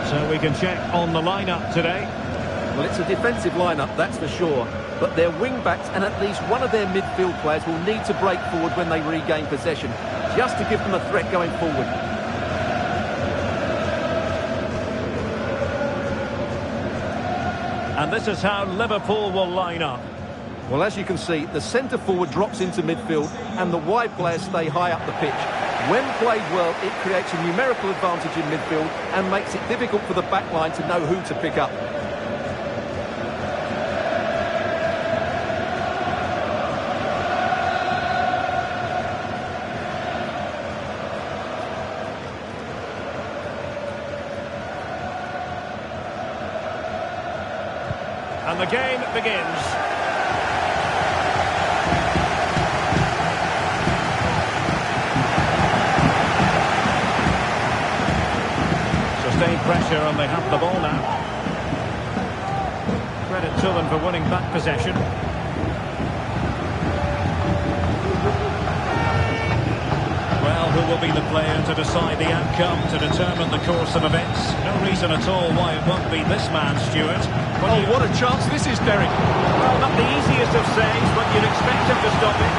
So we can check on the lineup today. Well, it's a defensive lineup, that's for sure. But their wing-backs and at least one of their midfield players will need to break forward when they regain possession, just to give them a threat going forward. And this is how Liverpool will line up. Well, as you can see, the centre-forward drops into midfield and the wide players stay high up the pitch. When played well, it creates a numerical advantage in midfield and makes it difficult for the back line to know who to pick up. And the game begins. Sustained pressure, and they have the ball now. Credit to them for winning back possession. Well, who will be the player to decide the outcome, to determine the course of events? No reason at all why it won't be this man, Stuart. What a chance this is, Derek. Well, not the easiest of saves, but you'd expect him to stop it.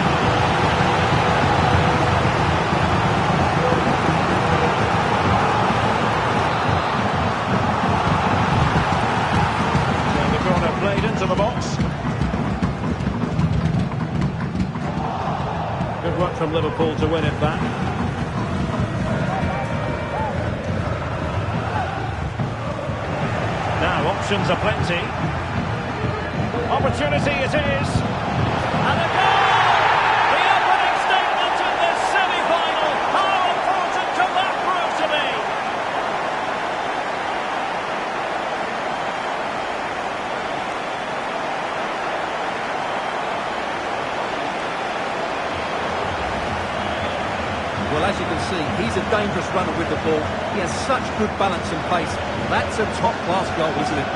So the corner played into the box. Good work from Liverpool to win it back. Now, options are plenty. Opportunity it is. And a goal! The opening statement in this semi-final. How important can that prove to be? Well, as you can see, he's a dangerous runner with the ball. He has such good balance and pace. That's a top-class goal, isn't it?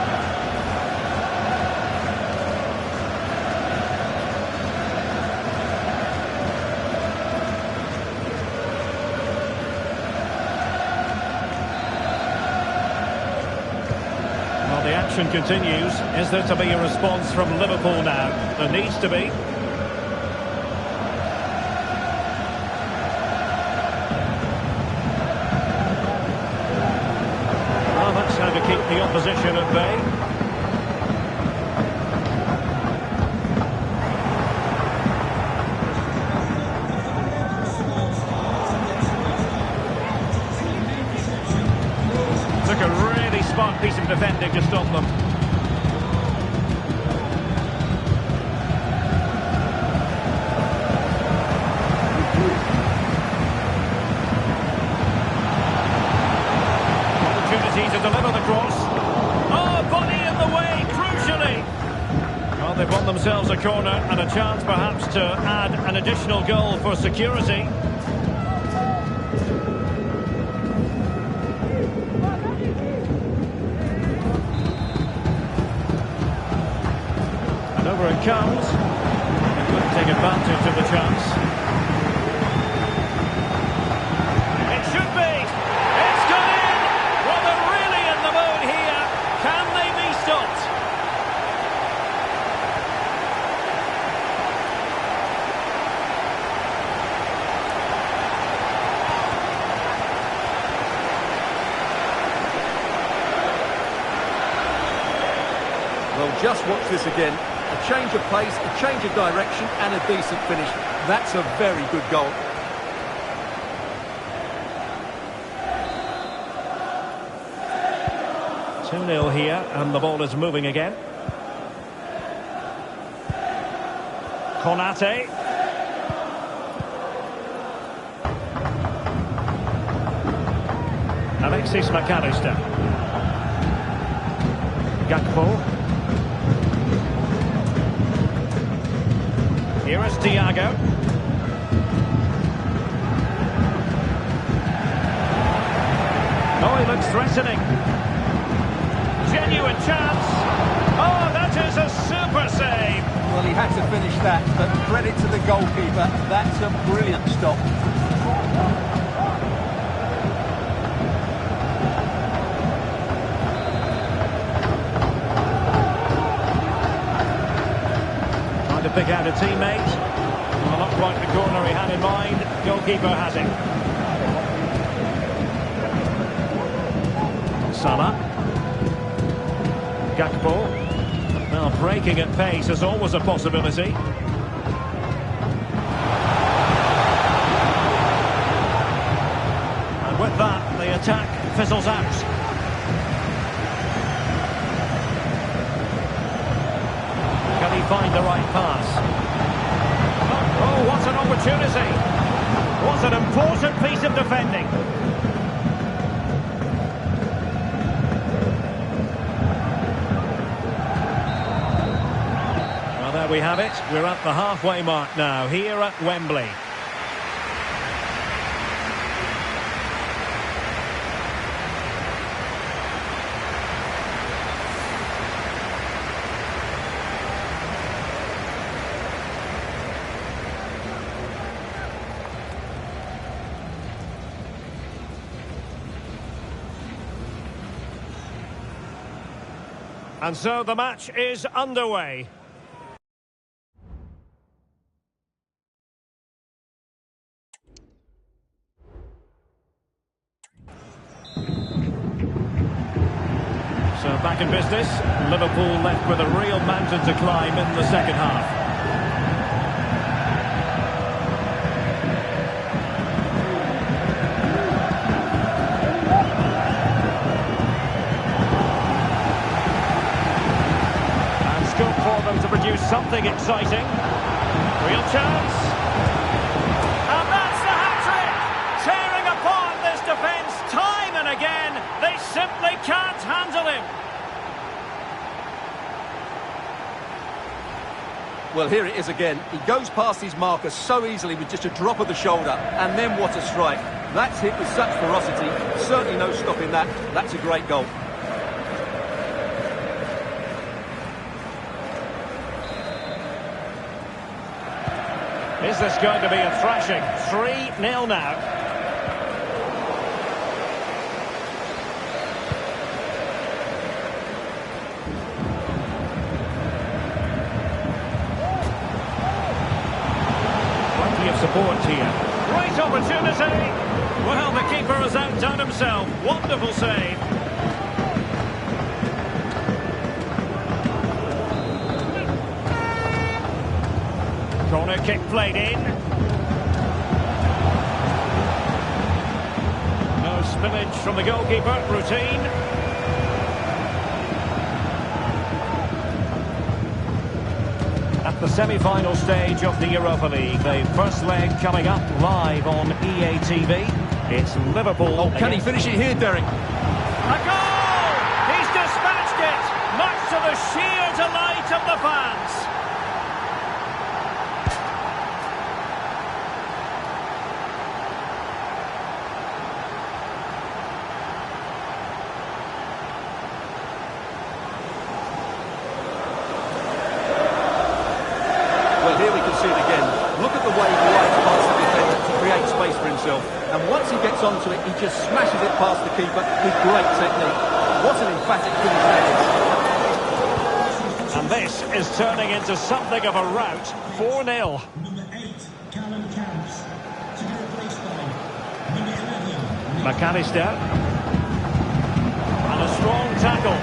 Well, the action continues. Is there to be a response from Liverpool now? There needs to be. How to keep the opposition at bay. Took a really smart piece of defending to stop them. opportunity to deliver the cross. Oh, body in the way, crucially. Well, they've won themselves a corner and a chance perhaps to add an additional goal for security. And over it comes. They couldn't take advantage of the chance. It should be. It's gone in. Well, they're really in the mood here. Can they be stopped? Well, just watch this again. A change of pace, a change of direction and a decent finish. That's a very good goal. Two 0 here, and the ball is moving again. Konate. Alexis McAllister. Gakpo. Here is Thiago. Oh, he looks threatening. Genuine chance. Oh, that is a super save. Well, he had to finish that, but credit to the goalkeeper. That's a brilliant stop. Trying to pick out a teammate. Well, not quite the corner he had in mind. Goalkeeper has it. Salah. Gakpo. Well, breaking at pace is always a possibility. And with that, the attack fizzles out. Can he find the right pass? Oh, what an opportunity! What an important piece of defending. Well, there we have it. We're at the halfway mark now, here at Wembley. And so the match is underway. So back in business, Liverpool left with a real mountain to climb in the second half. For them to produce something exciting. Real chance. And that's the hat-trick! Tearing apart this defence time and again. They simply can't handle him. Well, here it is again. He goes past his marker so easily with just a drop of the shoulder. And then what a strike. That's hit with such ferocity. Certainly no stopping that. That's a great goal. Is this going to be a thrashing? 3-0 now. Plenty of support here. Great opportunity. Well, the keeper has outdone himself. Wonderful save. Corner kick played in. No spillage from the goalkeeper. Routine. At the semi-final stage of the Europa League, the first leg coming up live on EA TV. It's Liverpool. Oh, can he finish it here, Derek? A goal! to the sheer delight of the fans. Well, here we can see it again. Look at the way he glides past the defender to create space for himself. And once he gets onto it, he just smashes it past the keeper with great technique. What an emphatic finish that is. And this is turning into something of a rout. 4-0. Number 8, Callum Camps, to be replaced by number 11, McAllister. And a strong tackle.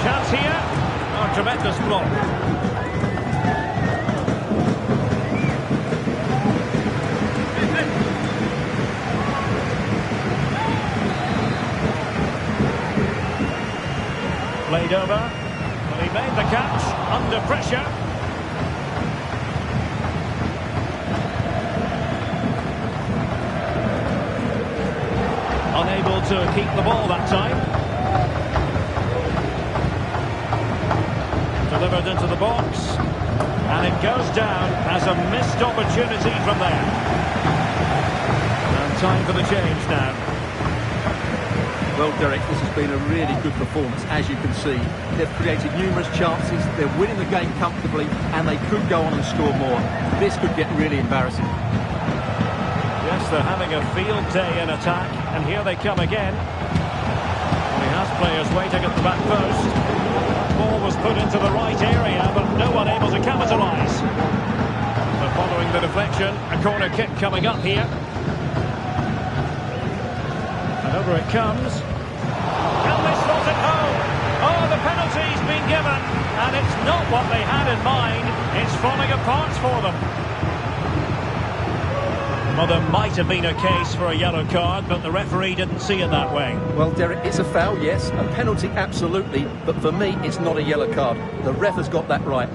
Chance here. Oh, tremendous block. Played over. Well, he made the catch under pressure. Unable to keep the ball that time. Delivered into the box. And it goes down as a missed opportunity from there. And time for the change now. Well, Derek, this has been a really good performance, as you can see. They've created numerous chances, they're winning the game comfortably, and they could go on and score more. This could get really embarrassing. Yes, they're having a field day in attack, and here they come again. Well, he has players waiting at the back post. Ball was put into the right area, but no one able to capitalise. So following the deflection, a corner kick coming up here. And over it comes. Can they slot it home? Oh, the penalty's been given, and it's not what they had in mind. It's falling apart for them. Well, there might have been a case for a yellow card, but the referee didn't see it that way. Well, Derek, it's a foul, yes, a penalty, absolutely, but for me, it's not a yellow card. The ref has got that right.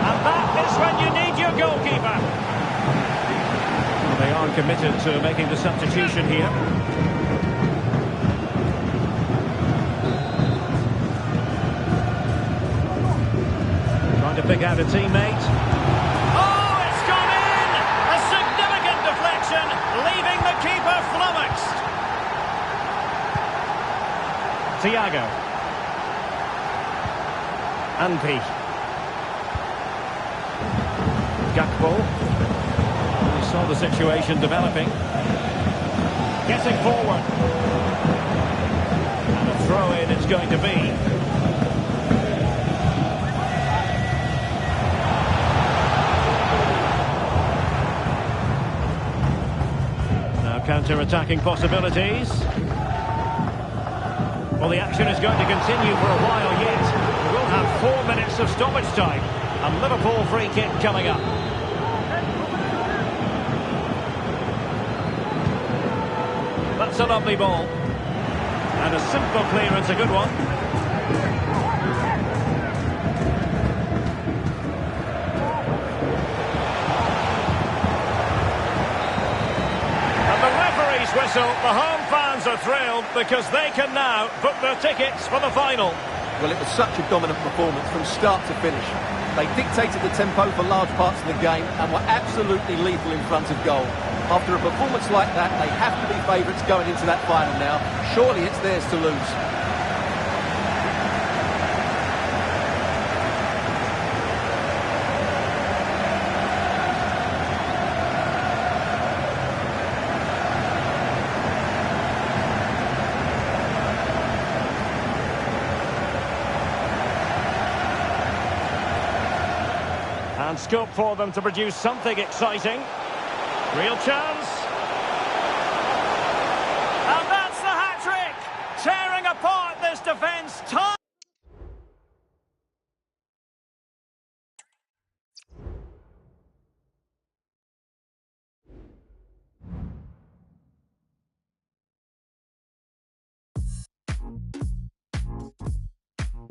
And that is when you need your goalkeeper. Well, they are committed to making the substitution here. Trying to pick out a teammate. Leaving the keeper flummoxed. Thiago. Anpi. Gakpo. We saw the situation developing. Getting forward. And a throw-in it's going to be. Counter-attacking possibilities. Well, the action is going to continue for a while yet. We'll have 4 minutes of stoppage time. A Liverpool free kick coming up. That's a lovely ball. And a simple clearance, a good one. Whistle. The home fans are thrilled because they can now book their tickets for the final. Well, it was such a dominant performance from start to finish. They dictated the tempo for large parts of the game and were absolutely lethal in front of goal. After a performance like that, they have to be favourites going into that final now. Surely it's theirs to lose. And scope for them to produce something exciting. Real chance. And that's the hat-trick! Tearing apart this defence. I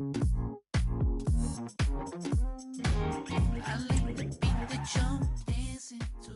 like the beat that you're dancing to.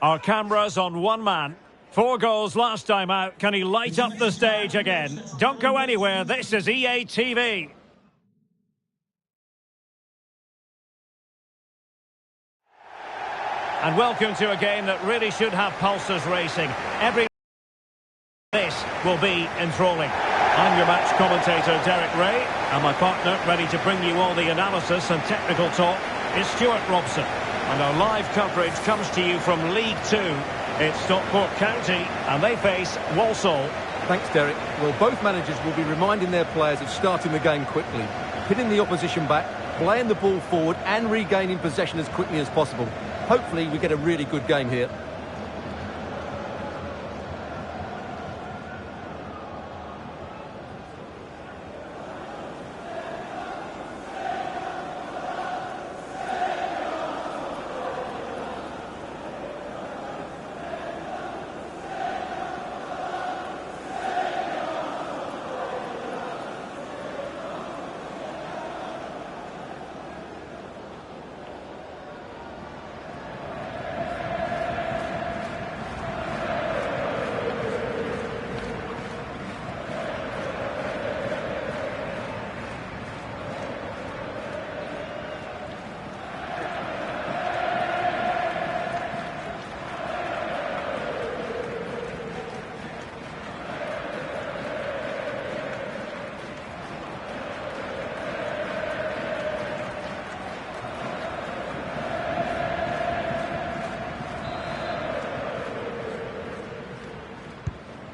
Our cameras on one man. 4 goals last time out. Can he light up the stage again? Don't go anywhere. This is EA TV. And welcome to a game that really should have pulses racing. This will be enthralling. I'm your match commentator, Derek Ray, and my partner, ready to bring you all the analysis and technical talk, is Stuart Robson. And our live coverage comes to you from League 2. It's Stockport County, and they face Walsall. Thanks, Derek. Well, both managers will be reminding their players of starting the game quickly, hitting the opposition back, playing the ball forward and regaining possession as quickly as possible. Hopefully, we get a really good game here.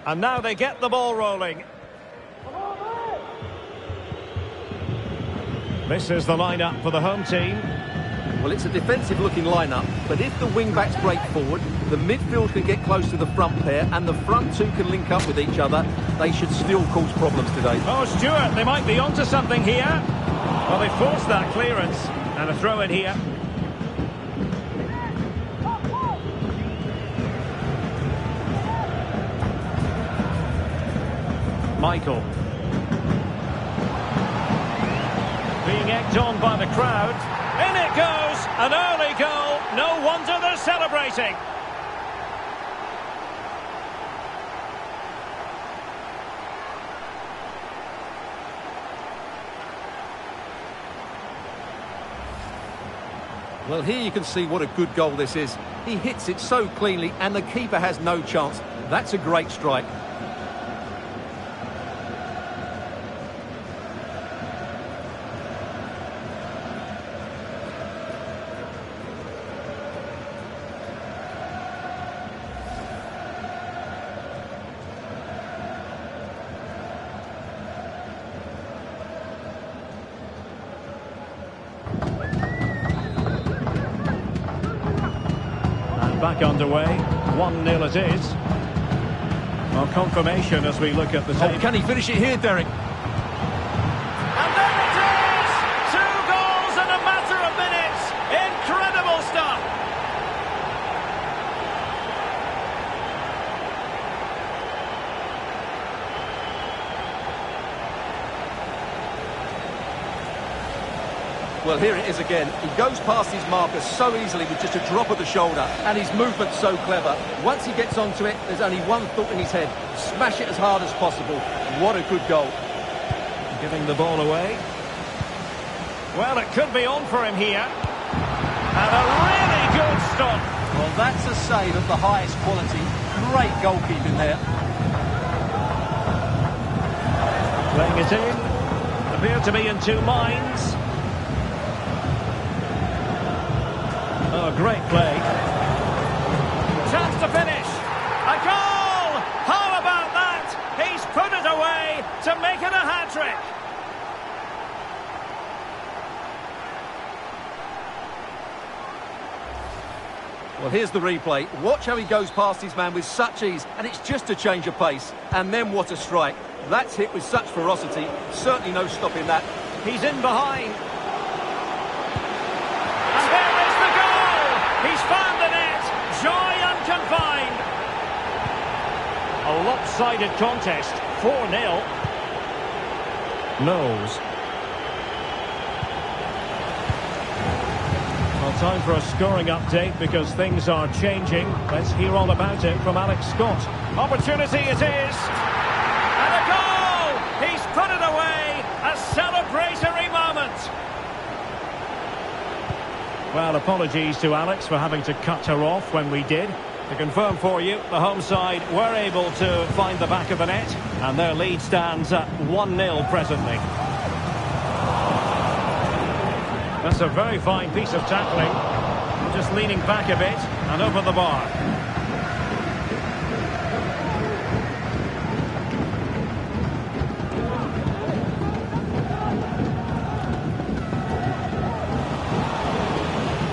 And now they get the ball rolling. This is the lineup for the home team. Well, it's a defensive-looking lineup, but if the wing-backs break forward, the midfield can get close to the front pair, and the front two can link up with each other, they should still cause problems today. Oh, Stuart, they might be onto something here. Well, they forced that clearance. And a throw in here. Michael. Being egged on by the crowd. In it goes! An early goal. No wonder they're celebrating. Well, here you can see what a good goal this is. He hits it so cleanly and the keeper has no chance. That's a great strike. Back underway, 1-0 it is. Well, confirmation as we look at the table. Oh, can he finish it here, Derek? And there it is! 2 goals in a matter of minutes! Incredible stuff! Well, here it is again. He goes past his marker so easily with just a drop of the shoulder, and his movement's so clever. Once he gets onto it, there's only one thought in his head. Smash it as hard as possible. What a good goal. Giving the ball away. Well, it could be on for him here. And a really good stop. Well, that's a save of the highest quality. Great goalkeeping there. Playing it in. Appear to be in 2 minds. Oh, great play. Chance to finish. A goal! How about that? He's put it away to make it a hat-trick. Well, here's the replay. Watch how he goes past his man with such ease, and it's just a change of pace. And then what a strike. That's hit with such ferocity. Certainly no stopping that. He's in behind. And there is the goal! He's found the net. Joy unconfined. A lopsided contest. 4-0. Knowles. Well, time for a scoring update because things are changing. Let's hear all about it from Alex Scott. Opportunity it is! And a goal! He's put it away! A celebratory moment! Well, apologies to Alex for having to cut her off when we did. To confirm for you, the home side were able to find the back of the net, and their lead stands at 1-0 presently. That's a very fine piece of tackling. Just leaning back a bit and over the bar.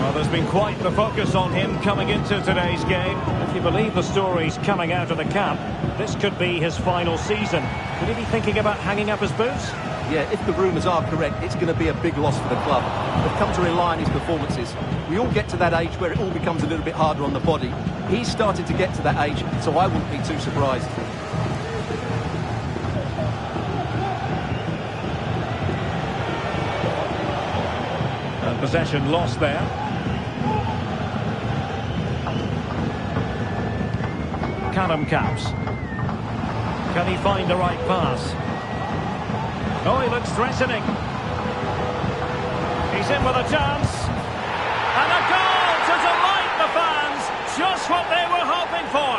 Well, there's been quite the focus on him coming into today's game. If you believe the stories coming out of the camp, this could be his final season. Could he be thinking about hanging up his boots? Yeah, if the rumours are correct, it's going to be a big loss for the club. They've come to rely on his performances. We all get to that age where it all becomes a little bit harder on the body. He's starting to get to that age, so I wouldn't be too surprised. And possession lost there. Callum Caps. Can he find the right pass? Oh, he looks threatening. He's in with a chance. And a goal to delight the fans. Just what they were hoping for.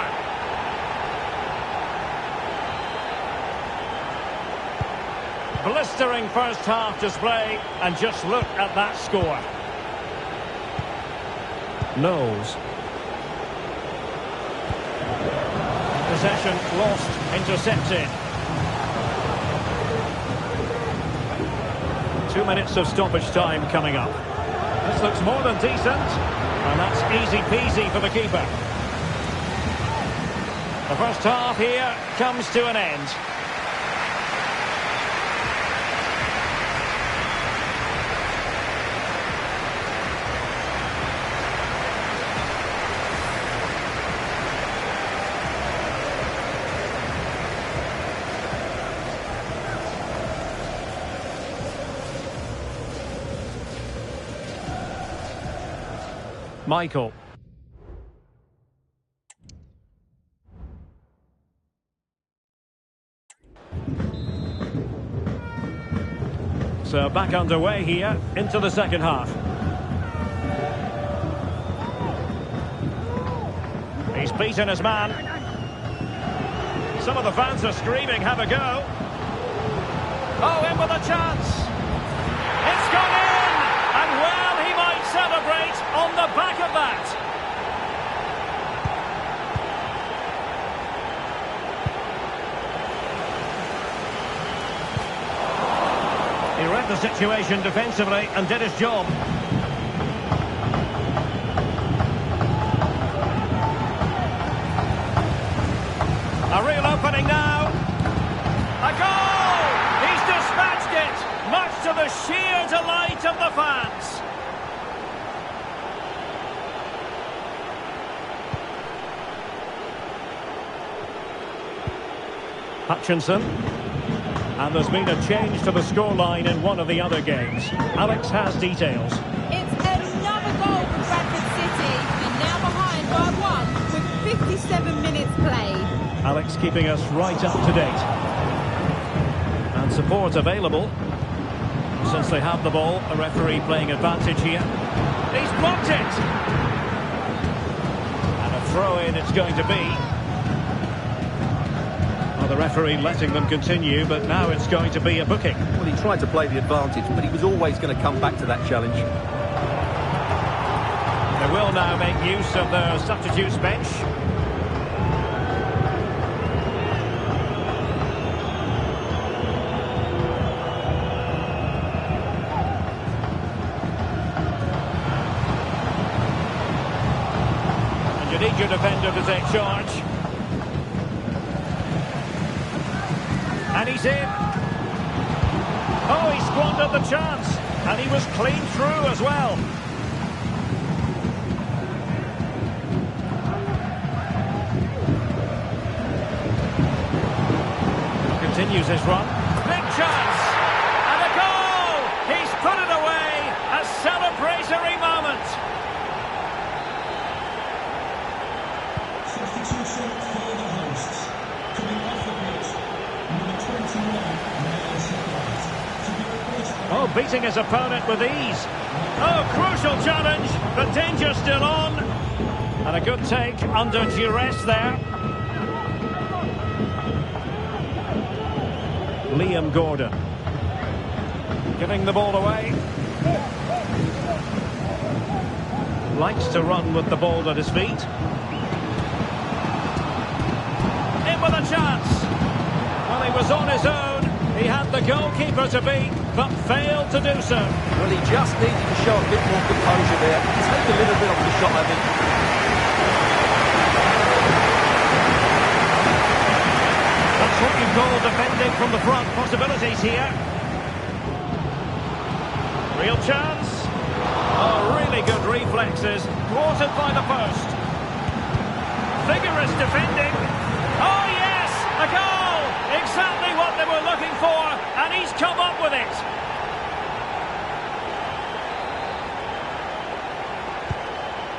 Blistering first half display. And just look at that score. Knowles. Possession lost. Intercepted. 2 minutes of stoppage time coming up. This looks more than decent. And that's easy peasy for the keeper. The first half here comes to an end. Michael. So back underway here into the second half. He's beaten his man. Some of the fans are screaming, have a go. Oh, in with a chance. It's gone in! And well, he might celebrate on the back of that. He read the situation defensively and did his job. A real opening now. A goal! He's dispatched it, much to the sheer delight of the fans. Hutchinson. And there's been a change to the scoreline in one of the other games. Alex has details. It's another goal for Bradford City, and now behind by 1 with 57 minutes played. Alex keeping us right up to date. And support available. Since they have the ball, a referee playing advantage here. He's blocked it! And a throw-in it's going to be. Well, the referee letting them continue, but now it's going to be a booking. Well, he tried to play the advantage, but he was always going to come back to that challenge. They will now make use of their substitutes bench. And you need your defender to take charge. And he's in. Oh, he squandered the chance. And he was clean through as well. Continues his run. Big chance. And a goal! He's put it away. A celebratory moment. beating his opponent with ease. Oh, crucial challenge, but danger still on. And a good take under duress there. Liam Gordon. Giving the ball away. Likes to run with the ball at his feet. In with a chance. Well, he was on his own. He had the goalkeeper to beat, but failed to do so. Well, he just needed to show a bit more composure there. Take a little bit off the shot, I think. That's what you call defending from the front. Possibilities here. Real chance. Oh, really good reflexes. Thwarted by the post. Vigorous defending. Oh, yes! A goal! Exactly what they were looking for, and he's come up with it.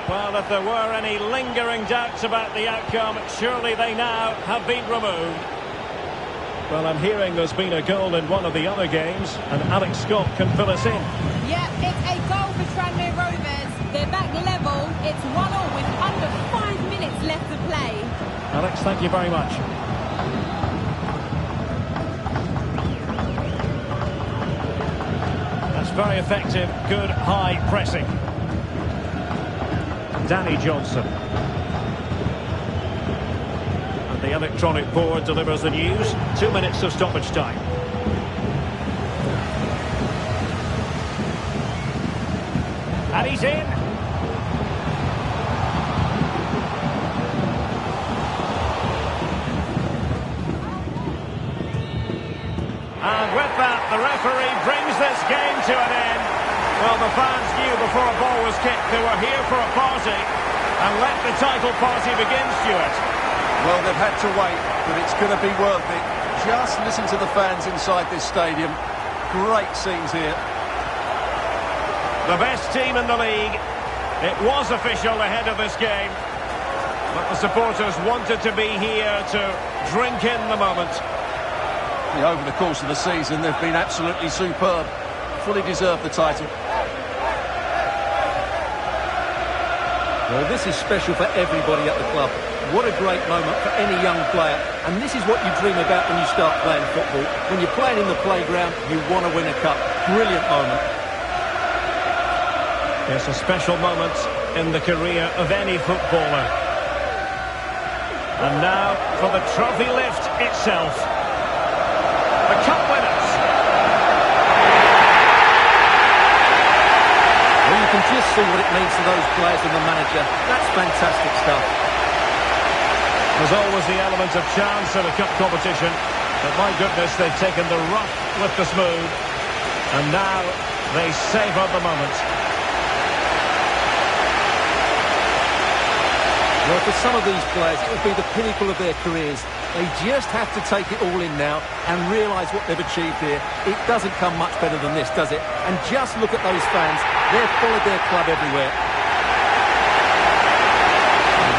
Well, if there were any lingering doubts about the outcome, surely they now have been removed. Well, I'm hearing there's been a goal in one of the other games, and Alex Scott can fill us in. Yeah, it's a goal for Tranmere Rovers. They're back level. It's 1-1 with under 5 minutes left to play. Alex, thank you very much. That's very effective, good high pressing. Danny Johnson. And the electronic board delivers the news. 2 minutes of stoppage time. And he's in. And with that, the referee brings this game to an end. Well, the fans knew before a ball was kicked they were here for a party. And let the title party begin, Stuart. Well, they've had to wait, but it's going to be worth it. Just listen to the fans inside this stadium. Great scenes here. The best team in the league. It was official ahead of this game. But the supporters wanted to be here to drink in the moment. Yeah, over the course of the season, they've been absolutely superb. Fully deserved the title. Well, this is special for everybody at the club. What a great moment for any young player. And this is what you dream about when you start playing football. When you're playing in the playground, you want to win a cup. Brilliant moment. It's a special moment in the career of any footballer. And now for the trophy lift itself. The cup winners. Well, you can just see what it means to those players and the manager. That's fantastic stuff. There's always the element of chance in a cup competition. But my goodness, they've taken the rough with the smooth. And now they savour the moment. Well, for some of these players, it will be the pinnacle of their careers. They just have to take it all in now and realise what they've achieved here. It doesn't come much better than this, does it? And just look at those fans. They've followed their club everywhere.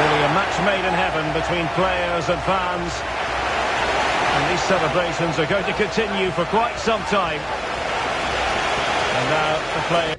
Really a match made in heaven between players and fans. And these celebrations are going to continue for quite some time. And now the players.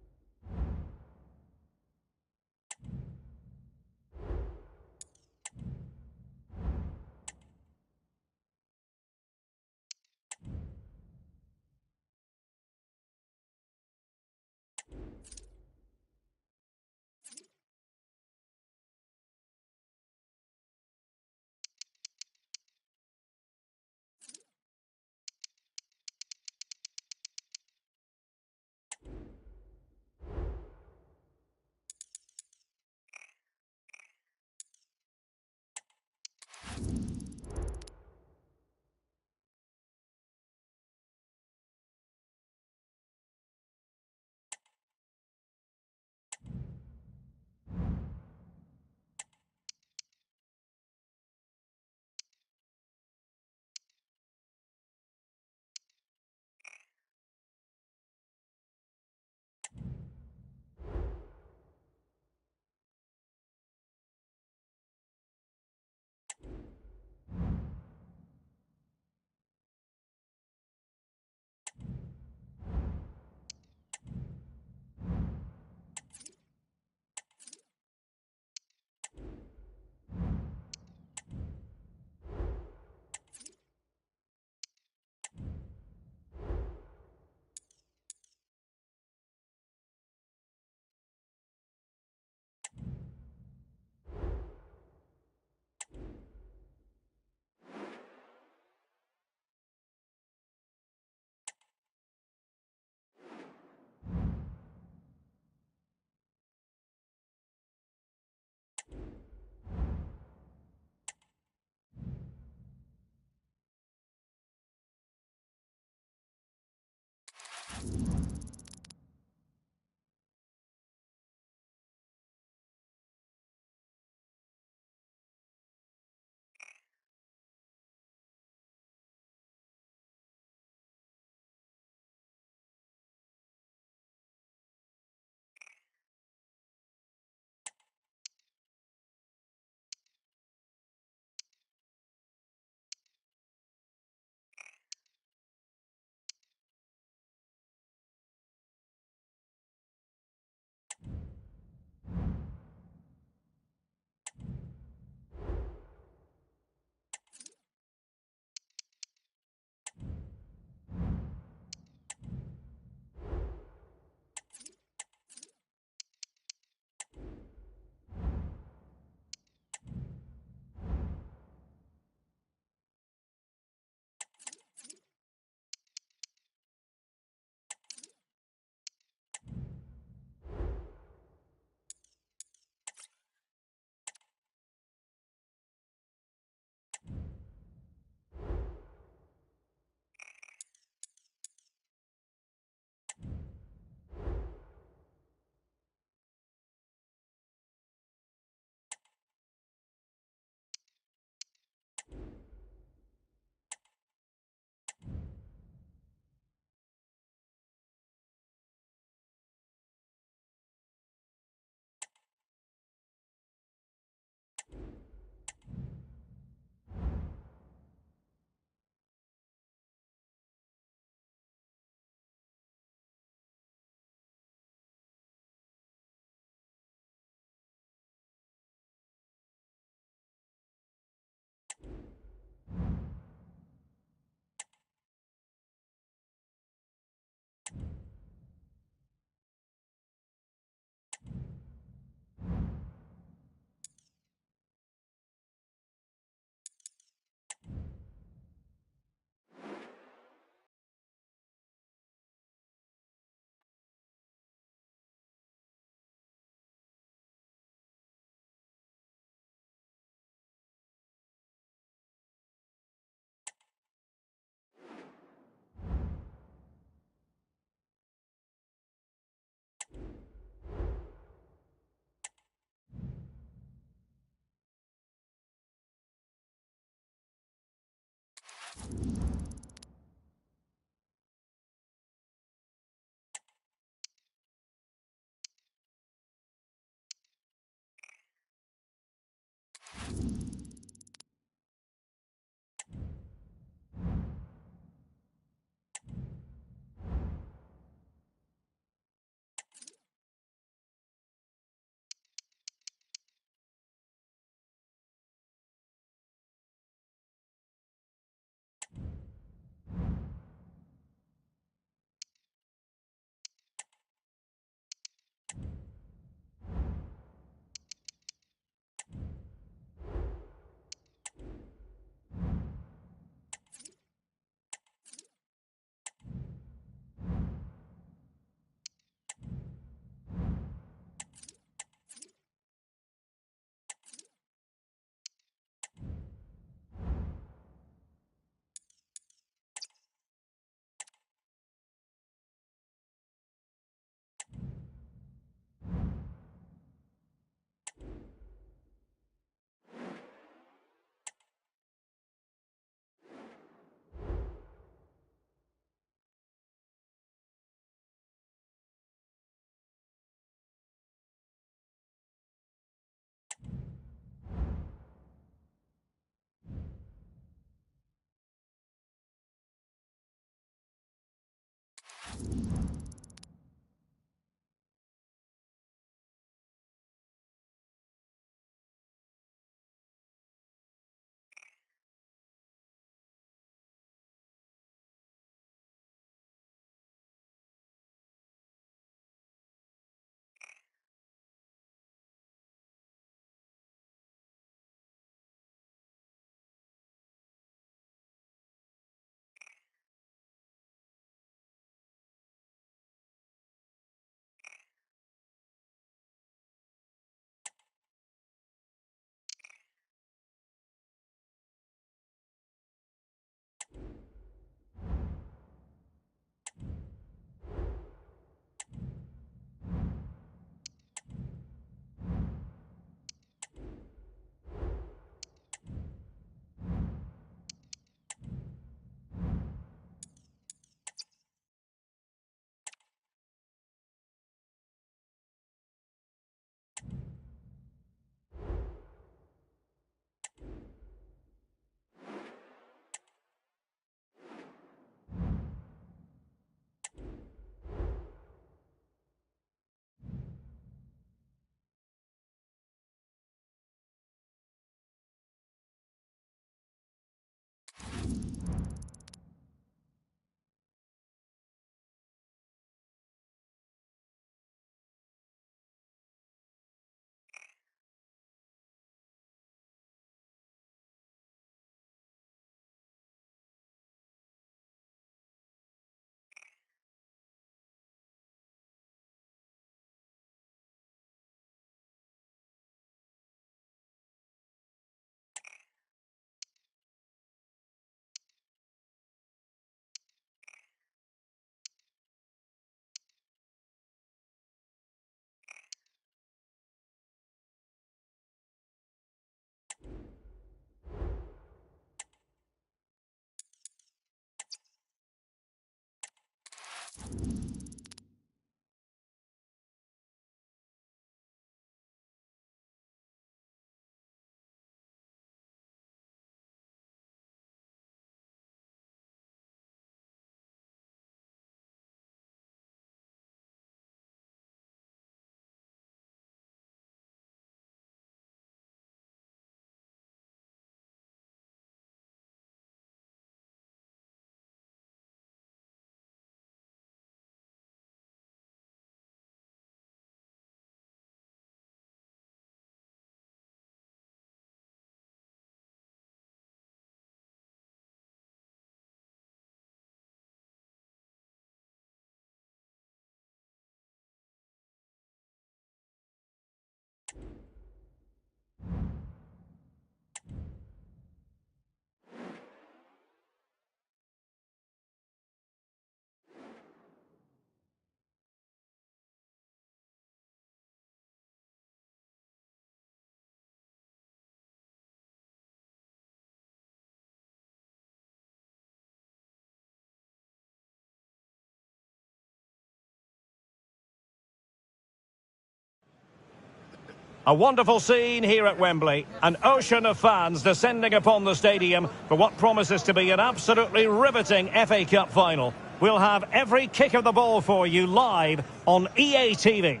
A wonderful scene here at Wembley. An ocean of fans descending upon the stadium for what promises to be an absolutely riveting FA Cup final. We'll have every kick of the ball for you live on EA TV.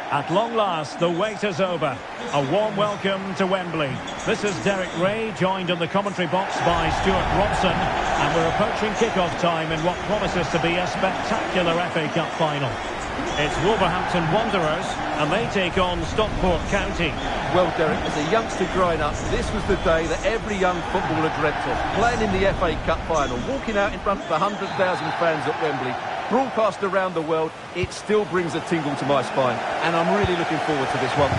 At long last, the wait is over. A warm welcome to Wembley. This is Derek Ray, joined in the commentary box by Stuart Robson, and we're approaching kick-off time in what promises to be a spectacular FA Cup final. It's Wolverhampton Wanderers, and they take on Stockport County. Well, Derek, as a youngster growing up, this was the day that every young footballer dreamt of. Playing in the FA Cup final, walking out in front of 100,000 fans at Wembley, broadcast around the world, it still brings a tingle to my spine, and I'm really looking forward to this one.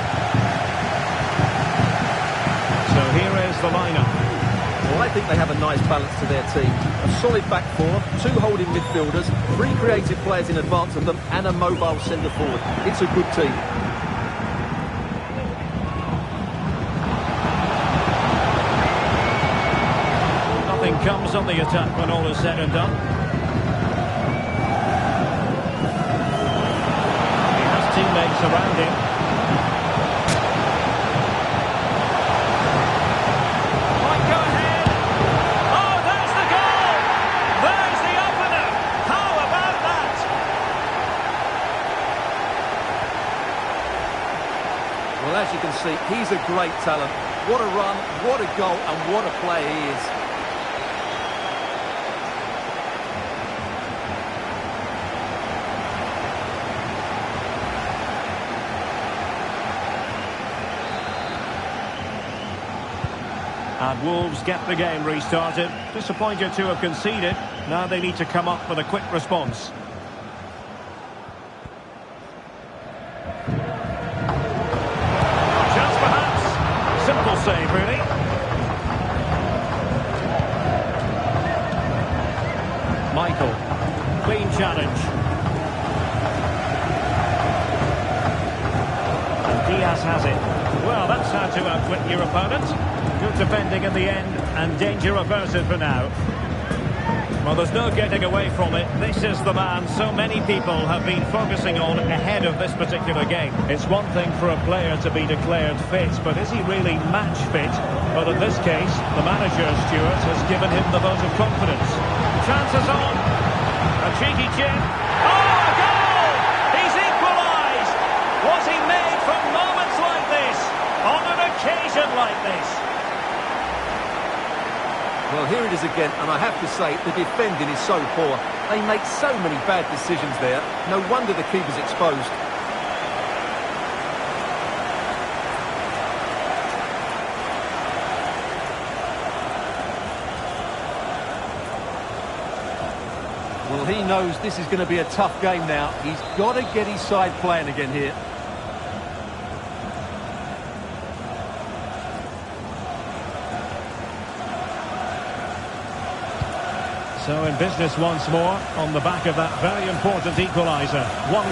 So here is the lineup. Well, I think they have a nice balance to their team. A solid back four, two holding midfielders, three creative players in advance of them, and a mobile centre forward. It's a good team. Nothing comes on the attack when all is said and done. Teammates around him. Might go ahead. Oh, there's the goal! There's the opener! How about that? Well, as you can see, he's a great talent. What a run, what a goal, and what a player he is. And Wolves get the game restarted. Disappointed to have conceded. Now they need to come up with a quick response. Chance perhaps. Simple save, really. Michael. Clean challenge. And Diaz has it. Well, that's how to outwit your opponent. Good defending in the end, and danger averted for now. Well, there's no getting away from it. This is the man so many people have been focusing on ahead of this particular game. It's one thing for a player to be declared fit, but is he really match fit? Well, in this case, the manager, Stuart, has given him the vote of confidence. Chances on. A cheeky chip. Oh, a goal! He's equalised! Was he made from moments like this? On an occasion like this? Well, here it is again, and I have to say, the defending is so poor. They make so many bad decisions there. No wonder the keeper's exposed. Well, he knows this is going to be a tough game now. He's got to get his side playing again here. So in business once more on the back of that very important equaliser. 1-1.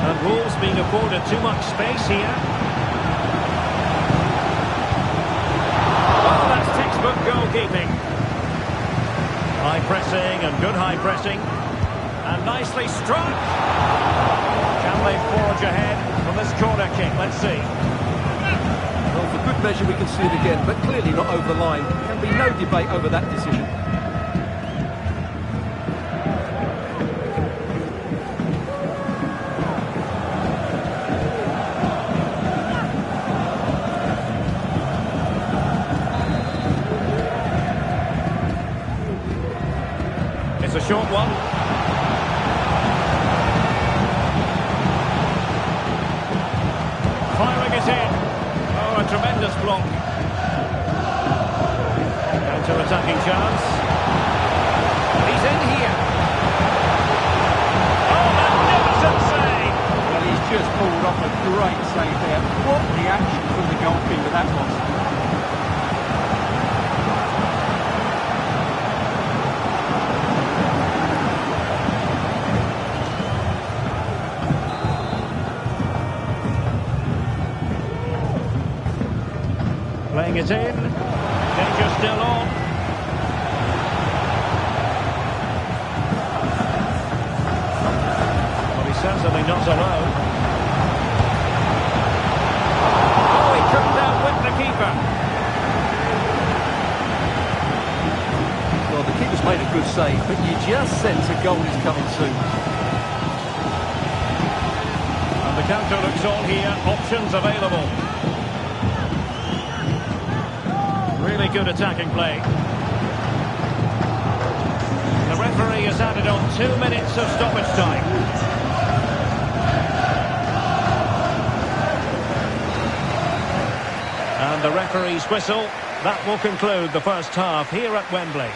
And Wolves being afforded too much space here. Oh, that's textbook goalkeeping. High pressing and good high pressing. And nicely struck. Can they forge ahead from this corner kick? Let's see. Well, for good measure, we can see it again, but clearly not over the line. There can be no debate over that decision. It's a short one. Firing it in. Oh, a tremendous block. Counter-attacking chance. He's in here. Oh, magnificent save. Well, he's just pulled off a great save there. What reaction from the goalkeeper that was. Playing it in. Danger still on. Well, he's certainly not alone. Oh, he couldn't outwit the keeper. Well, the keeper's made a good save, but you just sense a goal is coming soon. And the counter looks on here. Options available. Really good attacking play. The referee has added on 2 minutes of stoppage time. And the referee's whistle. That will conclude the first half here at Wembley.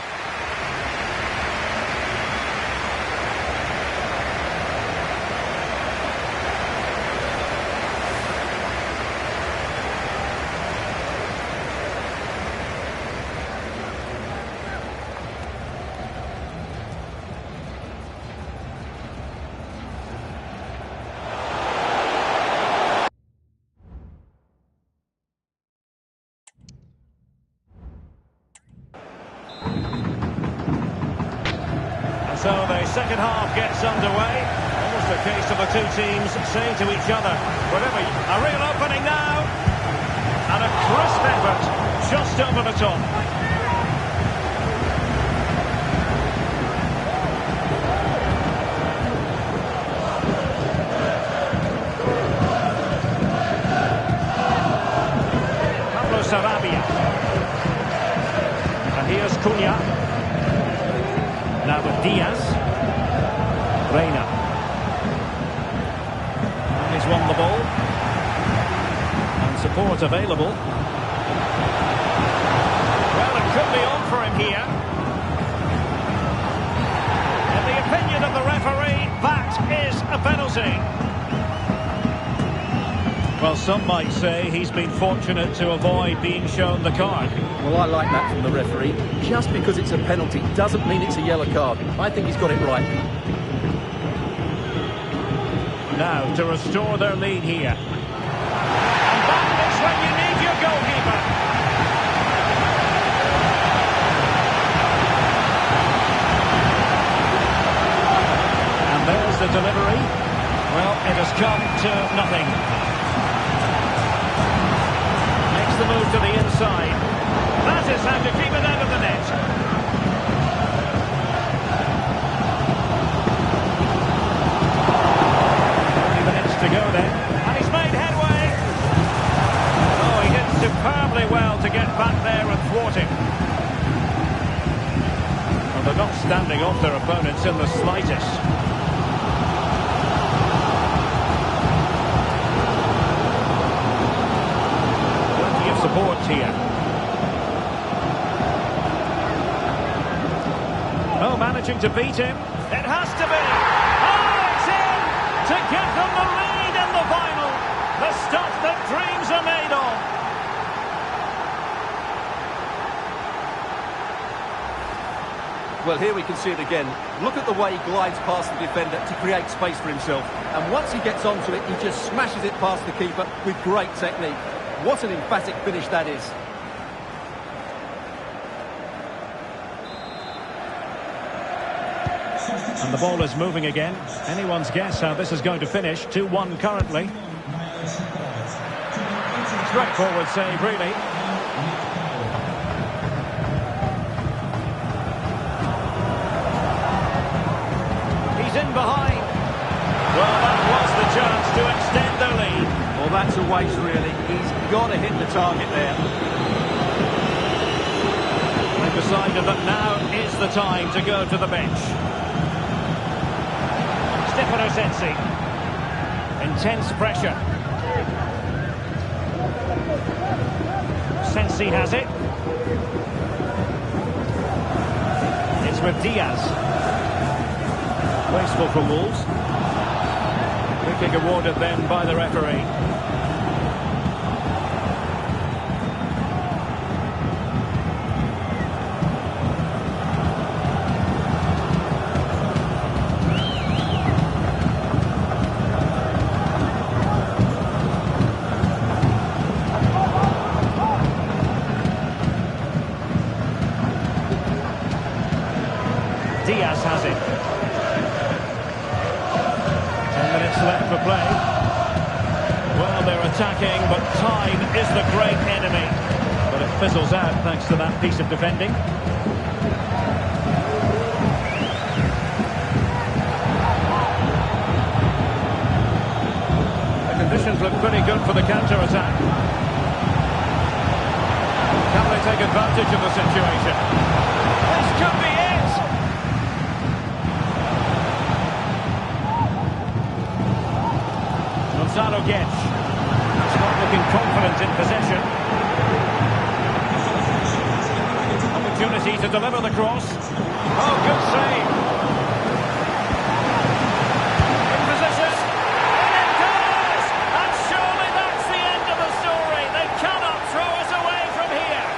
So the second half gets underway. Almost a case of the two teams saying to each other, whatever, a real opening now. And a crisp effort just over the top. Pablo Sarabia. And here's Cunha. Now with Diaz. Reina. And he's won the ball. And support available. Well, it could be on for him here. In the opinion of the referee, that is a penalty. Well, some might say he's been fortunate to avoid being shown the card. Well, I like that from the referee. Just because it's a penalty doesn't mean it's a yellow card. I think he's got it right. Now, to restore their lead here. And that is when you need your goalkeeper. And there's the delivery. Well, it has come to nothing. The move to the inside. That is how to keep it out of the net. 30 minutes to go then. And he's made headway. Oh, he did superbly well to get back there and thwart him. Well, they're not standing off their opponents in the slightest. Support here. Oh, managing to beat him. It has to be. Oh, it's in to give them the lead in the final. The stuff that dreams are made of. Well, here we can see it again. Look at the way he glides past the defender to create space for himself. And once he gets onto it, he just smashes it past the keeper with great technique. What an emphatic finish that is. And the ball is moving again. Anyone's guess how this is going to finish. 2-1 currently. Straightforward save, really. He's in behind. Well, that was the chance to extend the lead. Well, that's a waste, really. He's got to hit the target there. They've decided that now is the time to go to the bench. Stefano Sensi. Intense pressure. Sensi has it. It's with Diaz. Wasteful for Wolves. Free kick awarded then by the referee. left for play. Well, they're attacking, but time is the great enemy. But it fizzles out thanks to that piece of defending. The conditions look pretty good for the counter-attack. Can they take advantage of the situation? This could be it! Gonzalo Guedes. He's not looking confident in possession. Opportunity to deliver the cross. Oh, good save. In position. And it goes! And surely that's the end of the story. They cannot throw us away from here.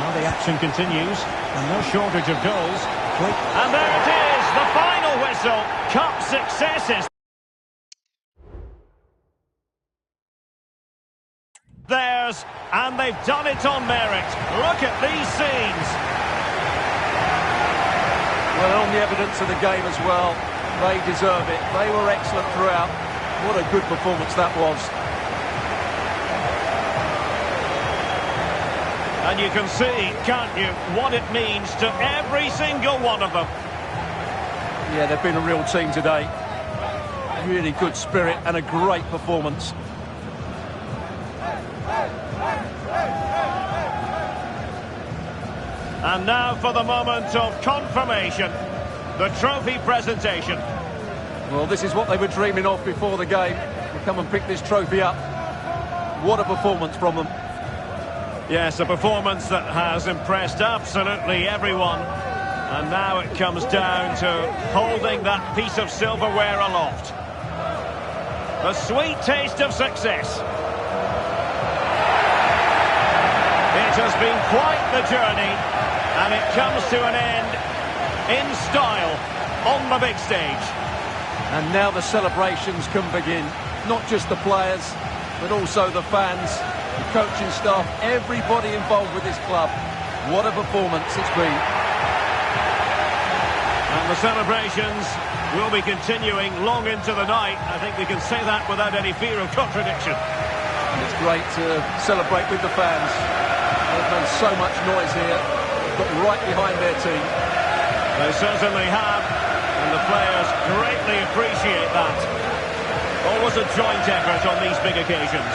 Well, the action continues. And no shortage of goals. And there it is, the final whistle. Cup successes. Theirs, and they've done it on merit. Look at these scenes. Well, on the evidence of the game as well, they deserve it. They were excellent throughout. What a good performance that was. And you can see, can't you, what it means to every single one of them. Yeah, they've been a real team today. Really good spirit and a great performance. And now for the moment of confirmation, the trophy presentation. Well, this is what they were dreaming of before the game. To come and pick this trophy up. What a performance from them. Yes, a performance that has impressed absolutely everyone. And now it comes down to holding that piece of silverware aloft. The sweet taste of success. It has been quite the journey. And it comes to an end in style on the big stage. And now the celebrations can begin. Not just the players, but also the fans, the coaching staff, everybody involved with this club. What a performance it's been. And the celebrations will be continuing long into the night. I think we can say that without any fear of contradiction. And it's great to celebrate with the fans. They've done so much noise here. Got right behind their team. They certainly have, and the players greatly appreciate that. Always a joint effort on these big occasions.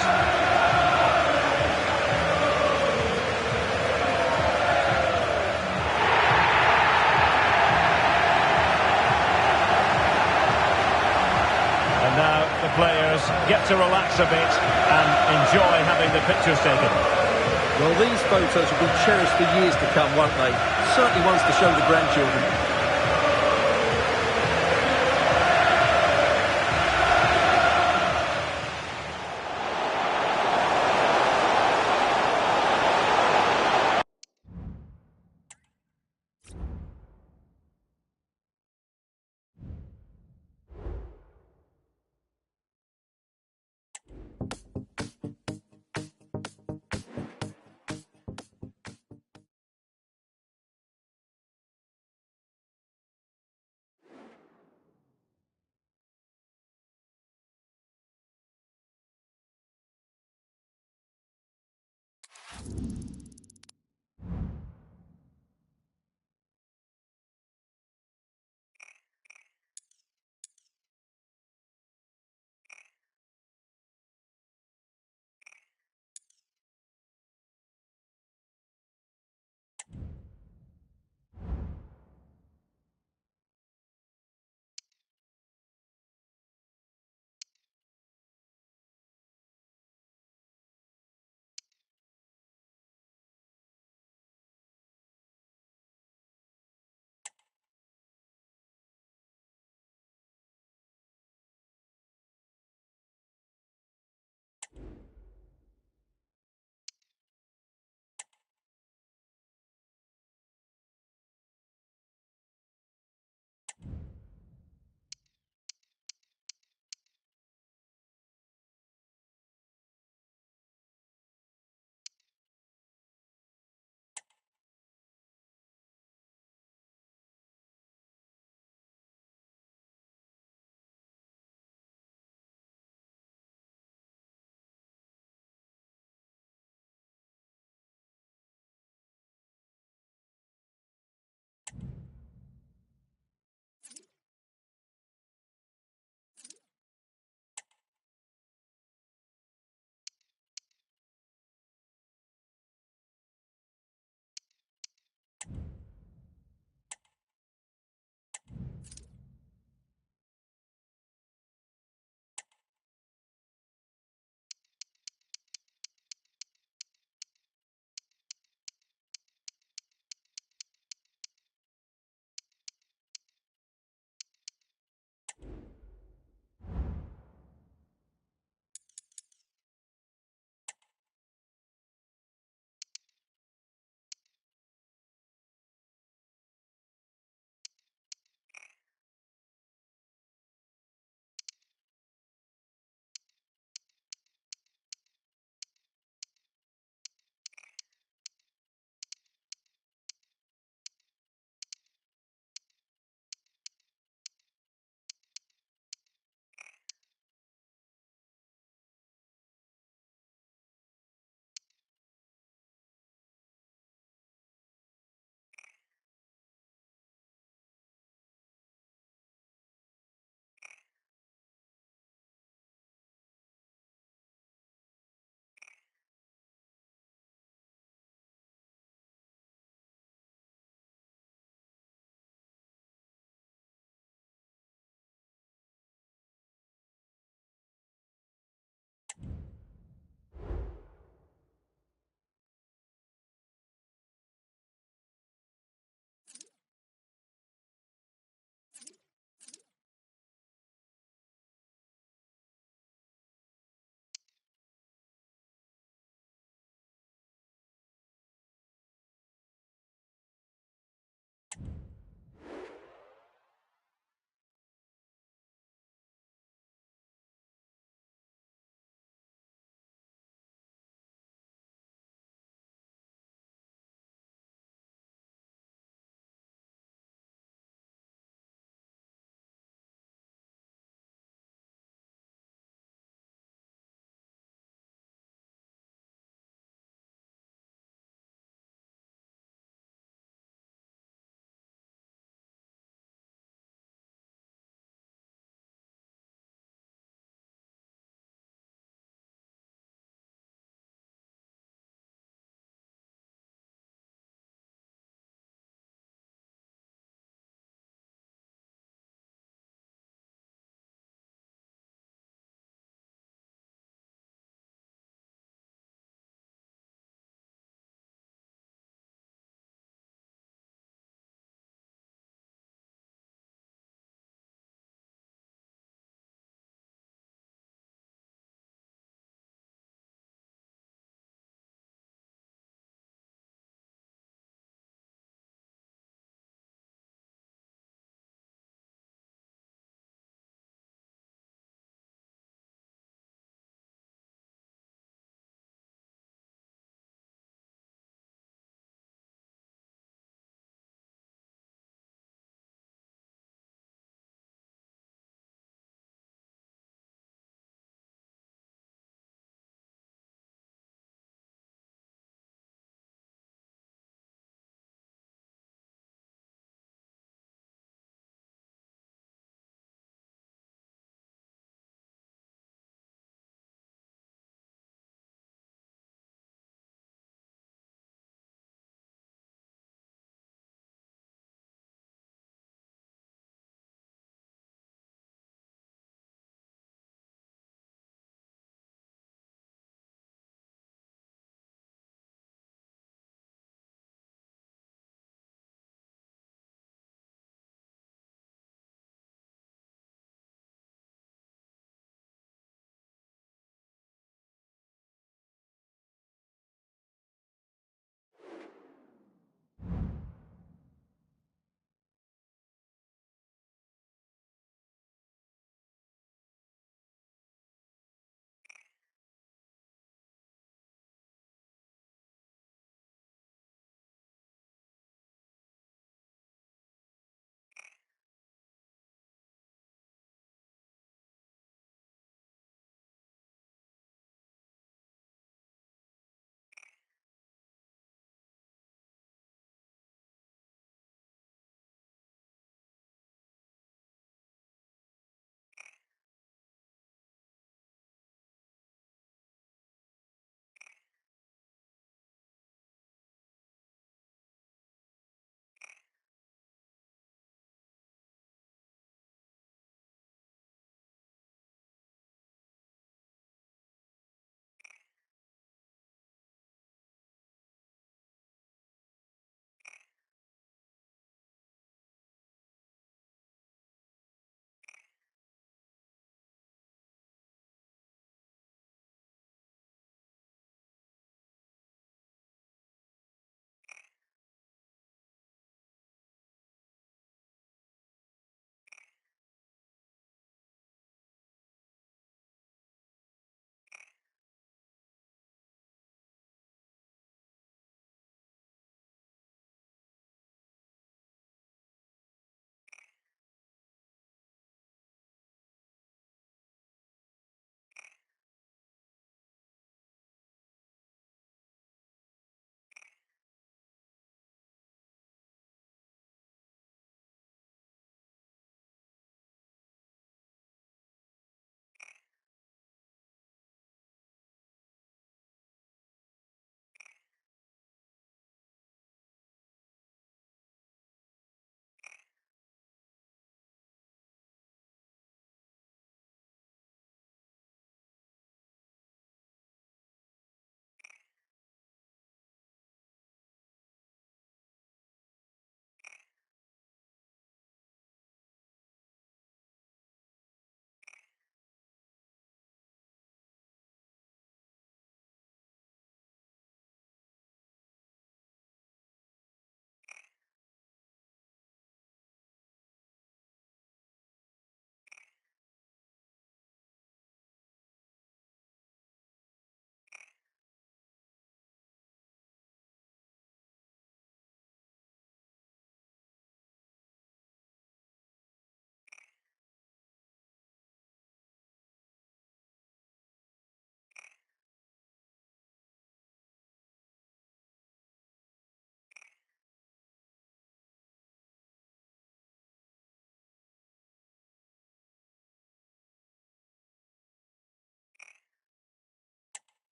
And now the players get to relax a bit and enjoy having the pictures taken. Well, these photos will be cherished for years to come, won't they? Certainly ones to show the grandchildren.